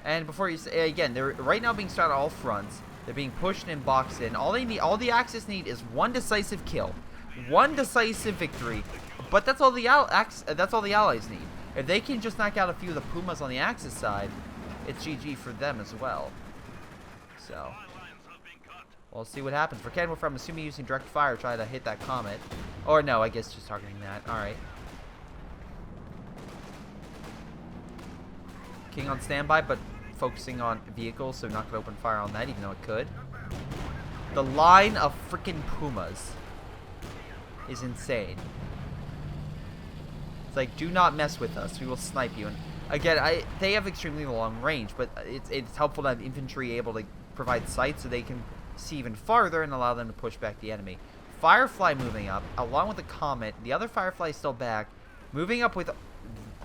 And before you say, again, they're right now being started on all fronts. They're being pushed and boxed in. All the Axis need is one decisive kill. One decisive victory. But that's all the Allies need. If they can just knock out a few of the Pumas on the Axis side, it's GG for them as well. So... we'll see what happens. For Verkenwerfer, I'm assuming using direct fire to try to hit that comet. Or no, I guess just targeting that. Alright. King on standby, but focusing on vehicles, so not going to open fire on that, even though it could. The line of freaking Pumas is insane. It's like, do not mess with us. We will snipe you. And again, they have extremely long range, but it's helpful to have infantry able to provide sight so they can see even farther and allow them to push back the enemy. Firefly moving up along with the Comet. The other Firefly is still back. Moving up with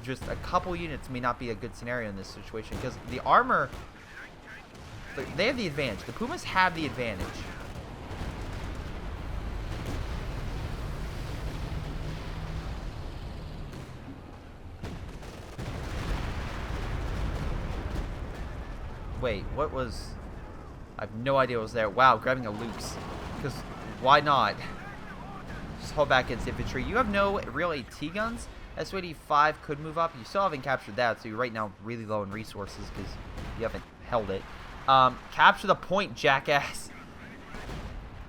just a couple units may not be a good scenario in this situation because the armor, they have the advantage. The Pumas have the advantage. Wait, what was... I have no idea what was there. Wow, grabbing a Luke's. Because why not? Just hold back against infantry. You have no real AT guns. SU-85 could move up. You still haven't captured that, so you're right now really low in resources because you haven't held it. Capture the point, jackass.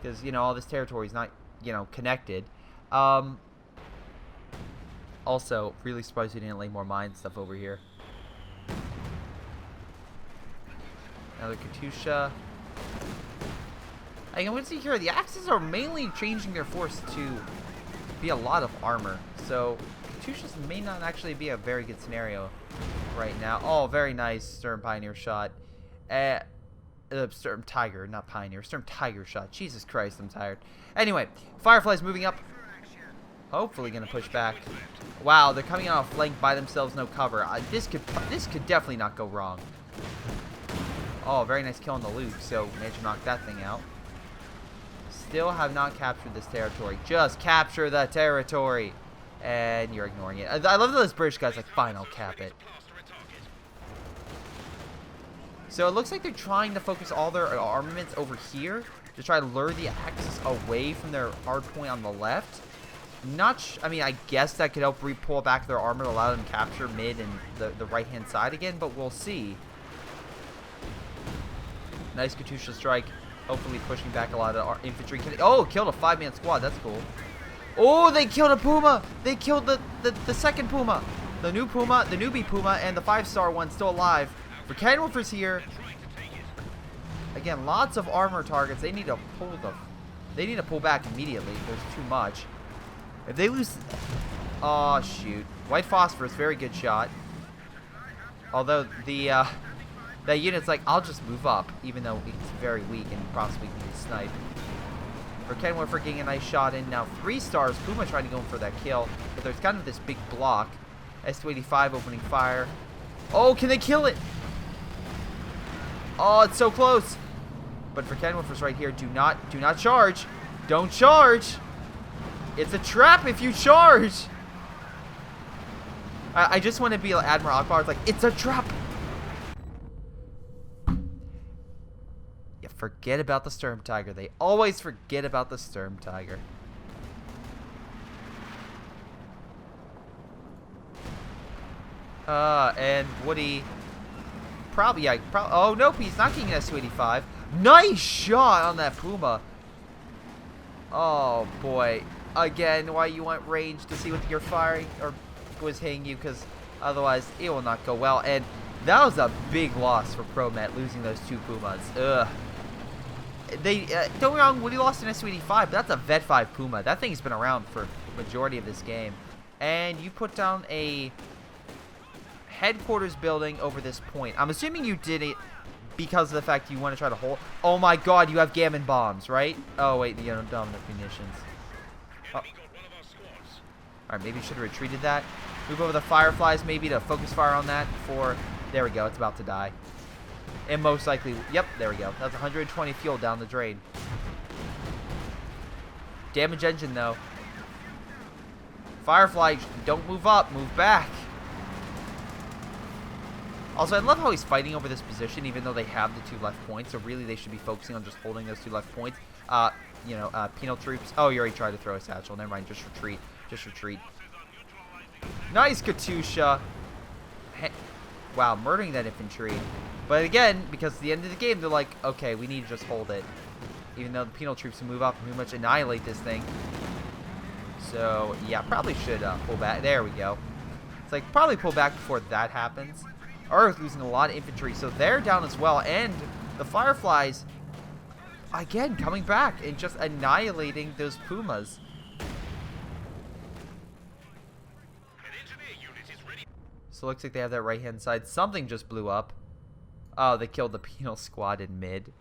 Because, you know, all this territory is not, you know, connected. Also, really surprised you didn't lay more mine stuff over here. Another Katyusha. I can see here, the Axis are mainly changing their force to be a lot of armor. So, Katyushas may not actually be a very good scenario right now. Oh, very nice Sturm Pioneer shot. Sturm Tiger, not Pioneer. Sturm Tiger shot. Jesus Christ, I'm tired. Anyway, Firefly's moving up. Hopefully going to push back. Wow, they're coming out of flank by themselves, no cover. This could definitely not go wrong. Oh, very nice kill on the Luke, so managed to knock that thing out. Still have not captured this territory. Just capture the territory. And you're ignoring it. I love that this British guy's like, fine, I'll cap it. So it looks like they're trying to focus all their armaments over here to try to lure the Axis away from their hard point on the left. I mean, I guess that could help pull back their armor to allow them to capture mid and the right-hand side again, but we'll see. Nice Katyusha strike. Hopefully pushing back a lot of our infantry. Oh, killed a 5-man squad. That's cool. Oh, they killed a Puma. They killed the second Puma. The new Puma, the newbie Puma, and the 5-star one still alive. Verkenwerfer's here. Again, lots of armor targets. They need to pull back immediately. There's too much. If they lose... Oh, shoot. White phosphorus, very good shot. Although the that unit's like, I'll just move up, even though it's very weak and possibly can be sniped. Verkenwerfer getting a nice shot in. Now 3 stars. Puma trying to go in for that kill, but there's kind of this big block. S285 opening fire. Oh, can they kill it? Oh, it's so close. But Verkenwerfer's right here. Do not charge. Don't charge. It's a trap if you charge. I just want to be like Admiral Akbar. It's like, it's a trap. Yeah, forget about the Sturm Tiger. They always forget about the Sturm Tiger. And Woody probably, yeah, oh, nope, he's not getting an S285. Nice shot on that Puma. Oh, boy. Again, why you want range to see what you're firing or was hitting you, because otherwise it will not go well. And that was a big loss for ProMet, losing those 2 Pumas. Ugh. They, don't get me wrong, Woody lost an S285, but that's a Vet 5 Puma. That thing's been around for the majority of this game. And you put down a headquarters building over this point. I'm assuming you did it because of the fact you want to try to hold. Oh my god, you have Gammon bombs, right? Oh wait, you don't have enough munitions. Oh. Alright, maybe you should have retreated that. Move over the Fireflies maybe to focus fire on that before. There we go, it's about to die. And most likely, yep, there we go. That's 120 fuel down the drain. Damage engine though. Firefly, don't move up, move back. Also, I love how he's fighting over this position, even though they have the 2 left points. So really, they should be focusing on just holding those 2 left points. You know, penal troops. Oh, you already tried to throw a satchel. Never mind. Just retreat. Just retreat. Nice Katusha. Wow, murdering that infantry. But again, because at the end of the game, they're like, okay, we need to just hold it. Even though the penal troops can move up and pretty much annihilate this thing. So, yeah, probably should pull back. There we go. It's like, probably pull back before that happens. Earth losing a lot of infantry, so they're down as well. And the Fireflies, again, coming back and just annihilating those Pumas. So it looks like they have that right-hand side. Something just blew up. Oh, they killed the penal squad in mid.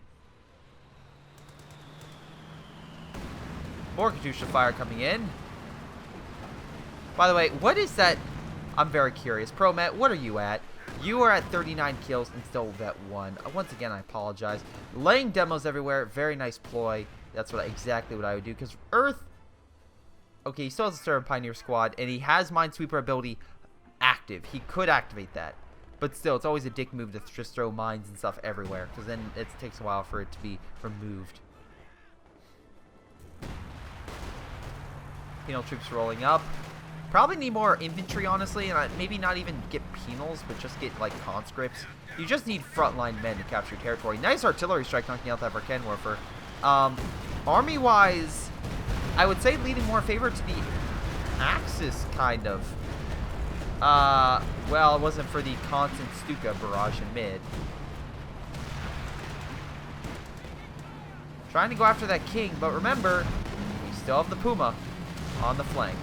More Katusha fire coming in. By the way, what is that? I'm very curious. ProMet, what are you at? You are at 39 kills and still vet 1. Once again, I apologize. Laying demos everywhere. Very nice ploy. That's exactly what I would do. Because Earth, okay, he still has a Sturm Pioneer squad, and he has Minesweeper ability active. He could activate that. But still, it's always a dick move to just throw mines and stuff everywhere. Because then it takes a while for it to be removed. Penal troops rolling up. Probably need more infantry, honestly, and maybe not even get penals, but just get, like, conscripts. You just need frontline men to capture territory. Nice artillery strike knocking out that Verkenwerfer. Army-wise, I would say leaning more in favor to the Axis, kind of. Well, it wasn't for the constant Stuka barrage in mid. Trying to go after that king, but remember, we still have the Puma on the flank.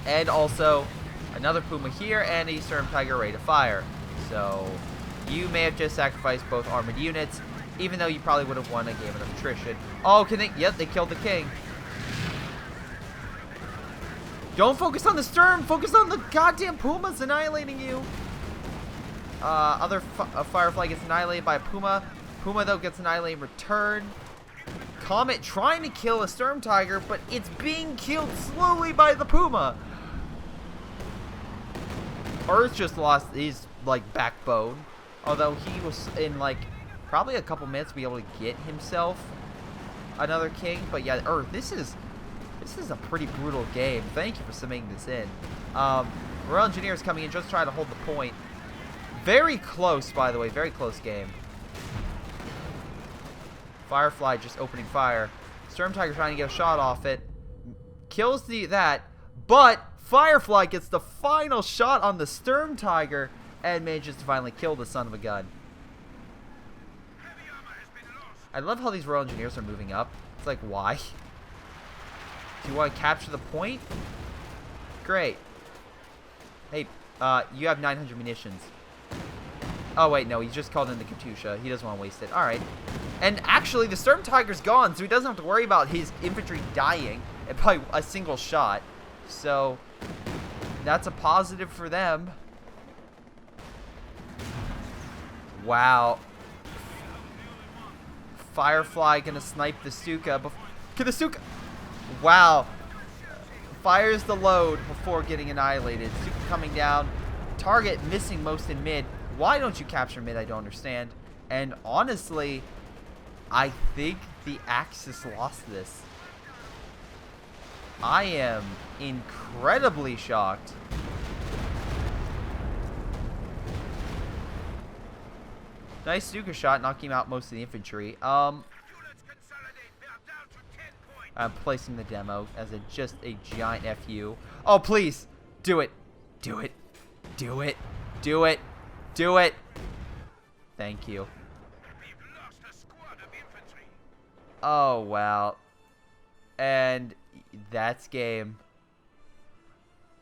And also, another Puma here, and a Sturm Tiger ready to fire. So, you may have just sacrificed both armored units, even though you probably would have won a game of attrition. Oh, can they? Yep, they killed the king. Don't focus on the Sturm, focus on the goddamn Pumas annihilating you. Other Firefly gets annihilated by a Puma. Puma, though, gets annihilated in return. Comet trying to kill a Sturm Tiger, but it's being killed slowly by the Puma. Earth just lost his, like, backbone. Although he was in, like, probably a couple minutes to be able to get himself another king. But yeah, Earth, this is a pretty brutal game. Thank you for submitting this in. Royal Engineers coming in, just trying to hold the point. Very close, by the way. Very close game. Firefly just opening fire. Sturm Tiger trying to get a shot off it. Kills that. But Firefly gets the final shot on the Sturm Tiger and manages to finally kill the son of a gun. I love how these Royal Engineers are moving up. It's like, why? Do you want to capture the point? Great. Hey, you have 900 munitions. Oh, wait, no, he just called in the Katusha. He doesn't want to waste it. All right. And actually, the Sturm Tiger's gone, so he doesn't have to worry about his infantry dying by a single shot. So, that's a positive for them. Wow. Firefly gonna snipe the Stuka. Can the Stuka... Wow. Fires the load before getting annihilated. Stuka coming down. Target missing most in mid. Why don't you capture mid? I don't understand. And honestly, I think the Axis lost this. I am incredibly shocked. Nice Stuka shot, knocking out most of the infantry. I'm placing the demo as just a giant FU. Oh, please. Do it. Do it. Do it. Do it. Do it. Thank you. Oh, wow. And that's game.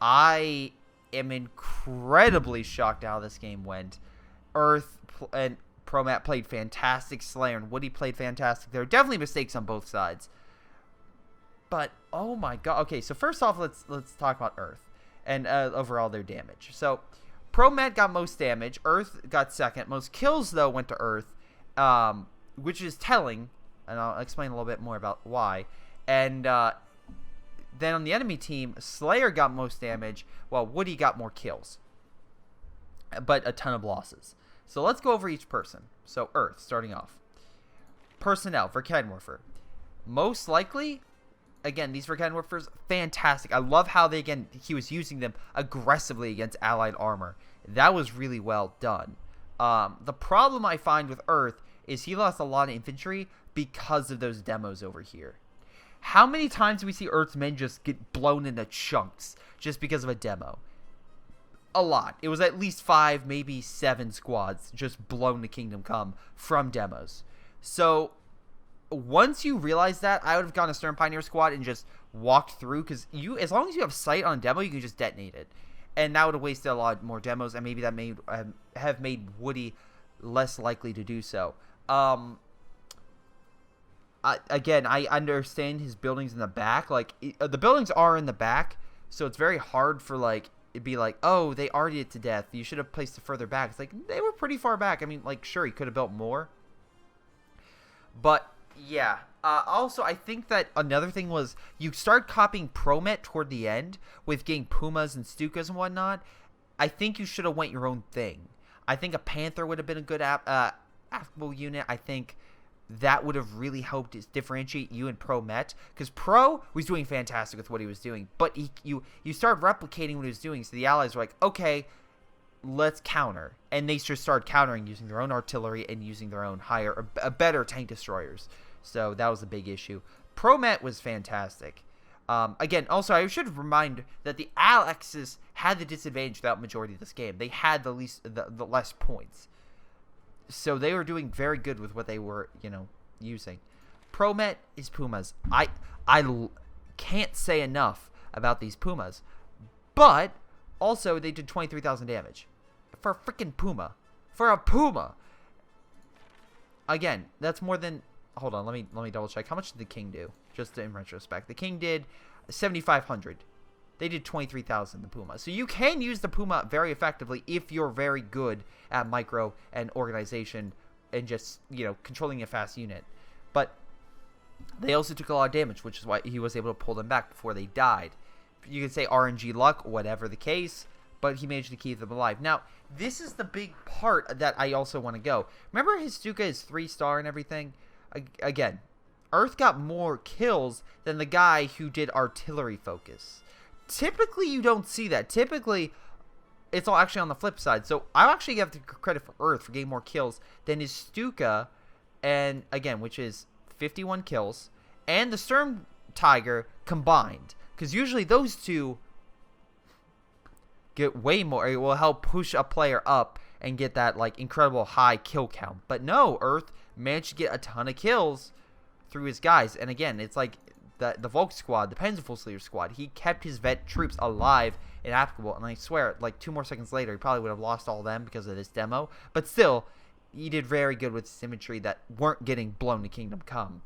I am incredibly shocked how this game went. Earth and Promat played fantastic. Slayer and Woody played fantastic. There are definitely mistakes on both sides. But, oh my god. Okay, so first off, let's talk about Earth and overall their damage. So, Promat got most damage. Earth got second. Most kills, though, went to Earth, which is telling. And I'll explain a little bit more about why. And then on the enemy team, Slayer got most damage, while Woody got more kills. But a ton of losses. So let's go over each person. So Earth, starting off. Personnel, Verkehrwerfer. Most likely, again, these Verkehrwerfers, fantastic. I love how he was using them aggressively against allied armor. That was really well done. The problem I find with Earth is he lost a lot of infantry because of those demos over here. How many times do we see Earth's men just get blown into chunks just because of a demo? A lot. It was at least 5, maybe 7 squads just blown to Kingdom Come from demos. So once you realize that, I would have gone to Stern Pioneer Squad and just walked through, because as long as you have sight on a demo, you can just detonate it. And that would have wasted a lot more demos, and maybe that may have made Woody less likely to do so. Again, I understand his buildings in the back. Like, the buildings are in the back, so it's very hard for, like, it'd be like, oh, they already did to death. You should have placed it further back. It's like, they were pretty far back. I mean, like, sure, he could have built more. But, yeah. Also, I think that another thing was you start copying Promet toward the end with getting Pumas and Stukas and whatnot. I think you should have went your own thing. I think a Panther would have been a good applicable unit. I think that would have really helped differentiate you and Promet, because Pro was doing fantastic with what he was doing, but you started replicating what he was doing, so the allies were like, okay, let's counter, and they just started countering using their own artillery and using their own better tank destroyers. So that was a big issue. Promet was fantastic. Again, also, I should remind that the Axis had the disadvantage throughout majority of this game. They had the less points. So they were doing very good with what they were, using. Promet is Pumas. I can't say enough about these Pumas. But also they did 23,000 damage for a freaking Puma. For a Puma. Again, that's more than. Hold on, let me double check. How much did the King do? Just in retrospect, the King did 7,500. They did 23,000, the Puma. So you can use the Puma very effectively if you're very good at micro and organization and just, controlling a fast unit. But they also took a lot of damage, which is why he was able to pull them back before they died. You could say RNG luck, whatever the case, but he managed to keep them alive. Now, this is the big part that I also want to go. Remember his Stuka is 3-star and everything? Again, Earth got more kills than the guy who did artillery focus. Typically, you don't see that. Typically, it's all actually on the flip side. So, I'll actually give the credit for Earth for getting more kills than his Stuka, and again, which is 51 kills, and the Sturm Tiger combined. Because usually those two get way more. It will help push a player up and get that, incredible high kill count. But no, Earth managed to get a ton of kills through his guys. And again, it's like the Volk squad, the Panzer Fusilier squad, he kept his vet troops alive and applicable. And I swear, like 2 more seconds later, he probably would have lost all of them because of this demo. But still, he did very good with symmetry that weren't getting blown to Kingdom Come.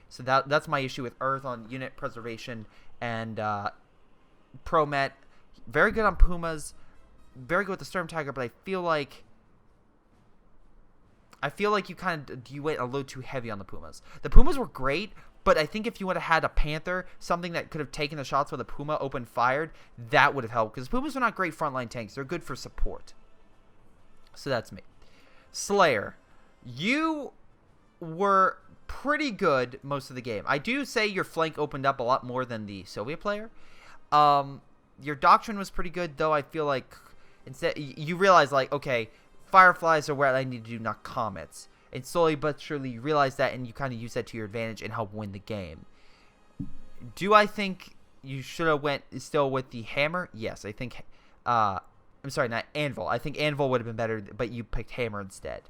So that's my issue with Earth on unit preservation and Pro-Met. Very good on Pumas. Very good with the Storm Tiger, but I feel like you went a little too heavy on the Pumas. The Pumas were great, but I think if you would have had a Panther, something that could have taken the shots where the Puma open fired, that would have helped. Because Pumas are not great frontline tanks. They're good for support. So that's me. Slayer, you were pretty good most of the game. I do say your flank opened up a lot more than the Soviet player. Your doctrine was pretty good, though I feel like instead you realize, like, okay, Fireflies are what I need to do, not Comets. And slowly but surely you realize that, and you kind of use that to your advantage and help win the game. Do I think you should have went still with the Hammer? Yes, I think... I'm sorry, not Anvil. I think Anvil would have been better, but you picked Hammer instead.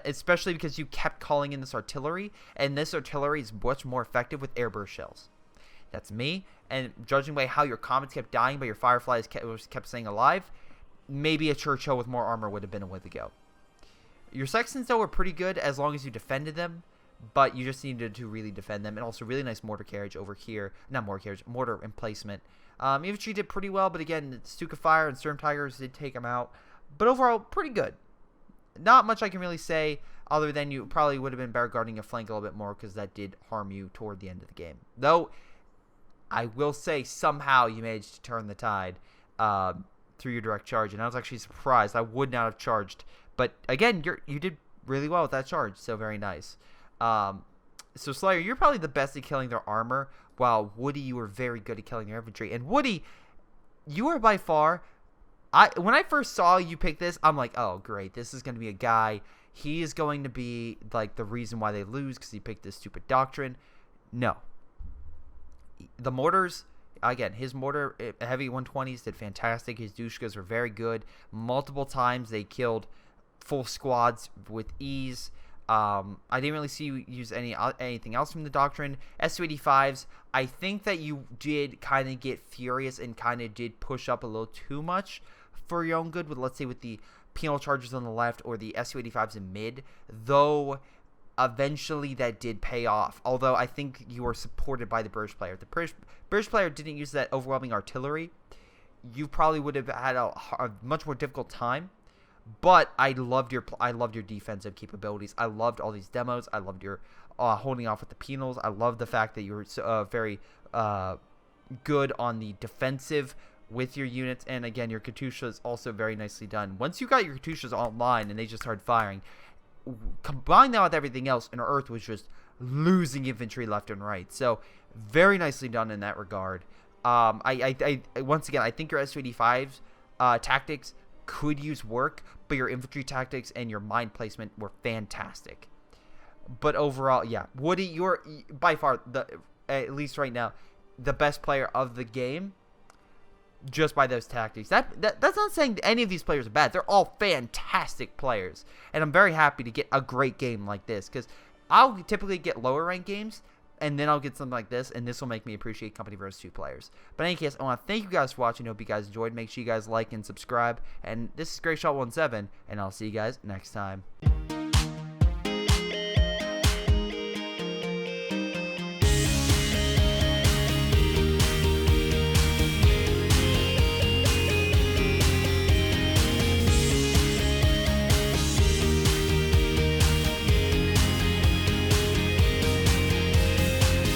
Especially because you kept calling in this artillery, and this artillery is much more effective with airburst shells. That's me, and judging by how your Comets kept dying, but your Fireflies kept staying alive, maybe a Churchill with more armor would have been a way to go. Your Sextons, though, were pretty good as long as you defended them, but you just needed to really defend them. And also really nice mortar carriage over here. Not mortar carriage, mortar emplacement. Infantry did pretty well, but again, Stuka Fire and Storm Tigers did take them out. But overall, pretty good. Not much I can really say, other than you probably would have been better guarding your flank a little bit more, because that did harm you toward the end of the game. Though, I will say, somehow you managed to turn the tide through your direct charge, and I was actually surprised. I would not have charged. But again, you did really well with that charge, so very nice. So Slayer, you're probably the best at killing their armor, while Woody, you were very good at killing their infantry. And Woody, you are by far... when I first saw you pick this, I'm like, oh, great. This is going to be a guy. He is going to be like the reason why they lose because he picked this stupid doctrine. No. The mortars... Again, his mortar, heavy 120s did fantastic. His Dushkas were very good. Multiple times they killed full squads with ease. I didn't really see you use anything else from the doctrine. Su-85s, I think that you did kind of get furious and kind of did push up a little too much for your own good, with, let's say, with the penal charges on the left or the Su-85s in mid, though... Eventually, that did pay off. Although I think you were supported by the British player. If the British player didn't use that overwhelming artillery, you probably would have had a much more difficult time. But I loved your defensive capabilities. I loved all these demos. I loved your holding off with the penals. I loved the fact that you were very good on the defensive with your units. And again, your Katyusha is also very nicely done. Once you got your Katyushas online and they just started firing, combine that with everything else, and Earth was just losing infantry left and right. So very nicely done in that regard. Once again, I think your Su-85's tactics could use work, but your infantry tactics and your mine placement were fantastic. But overall, yeah, Woody, you're by far at least right now, the best player of the game. Just by those tactics. That's not saying any of these players are bad. They're all fantastic players. And I'm very happy to get a great game like this. Because I'll typically get lower ranked games. And then I'll get something like this. And this will make me appreciate Company vs. 2 players. But in any case, I want to thank you guys for watching. I hope you guys enjoyed. Make sure you guys like and subscribe. And this is Greyshot17. And I'll see you guys next time.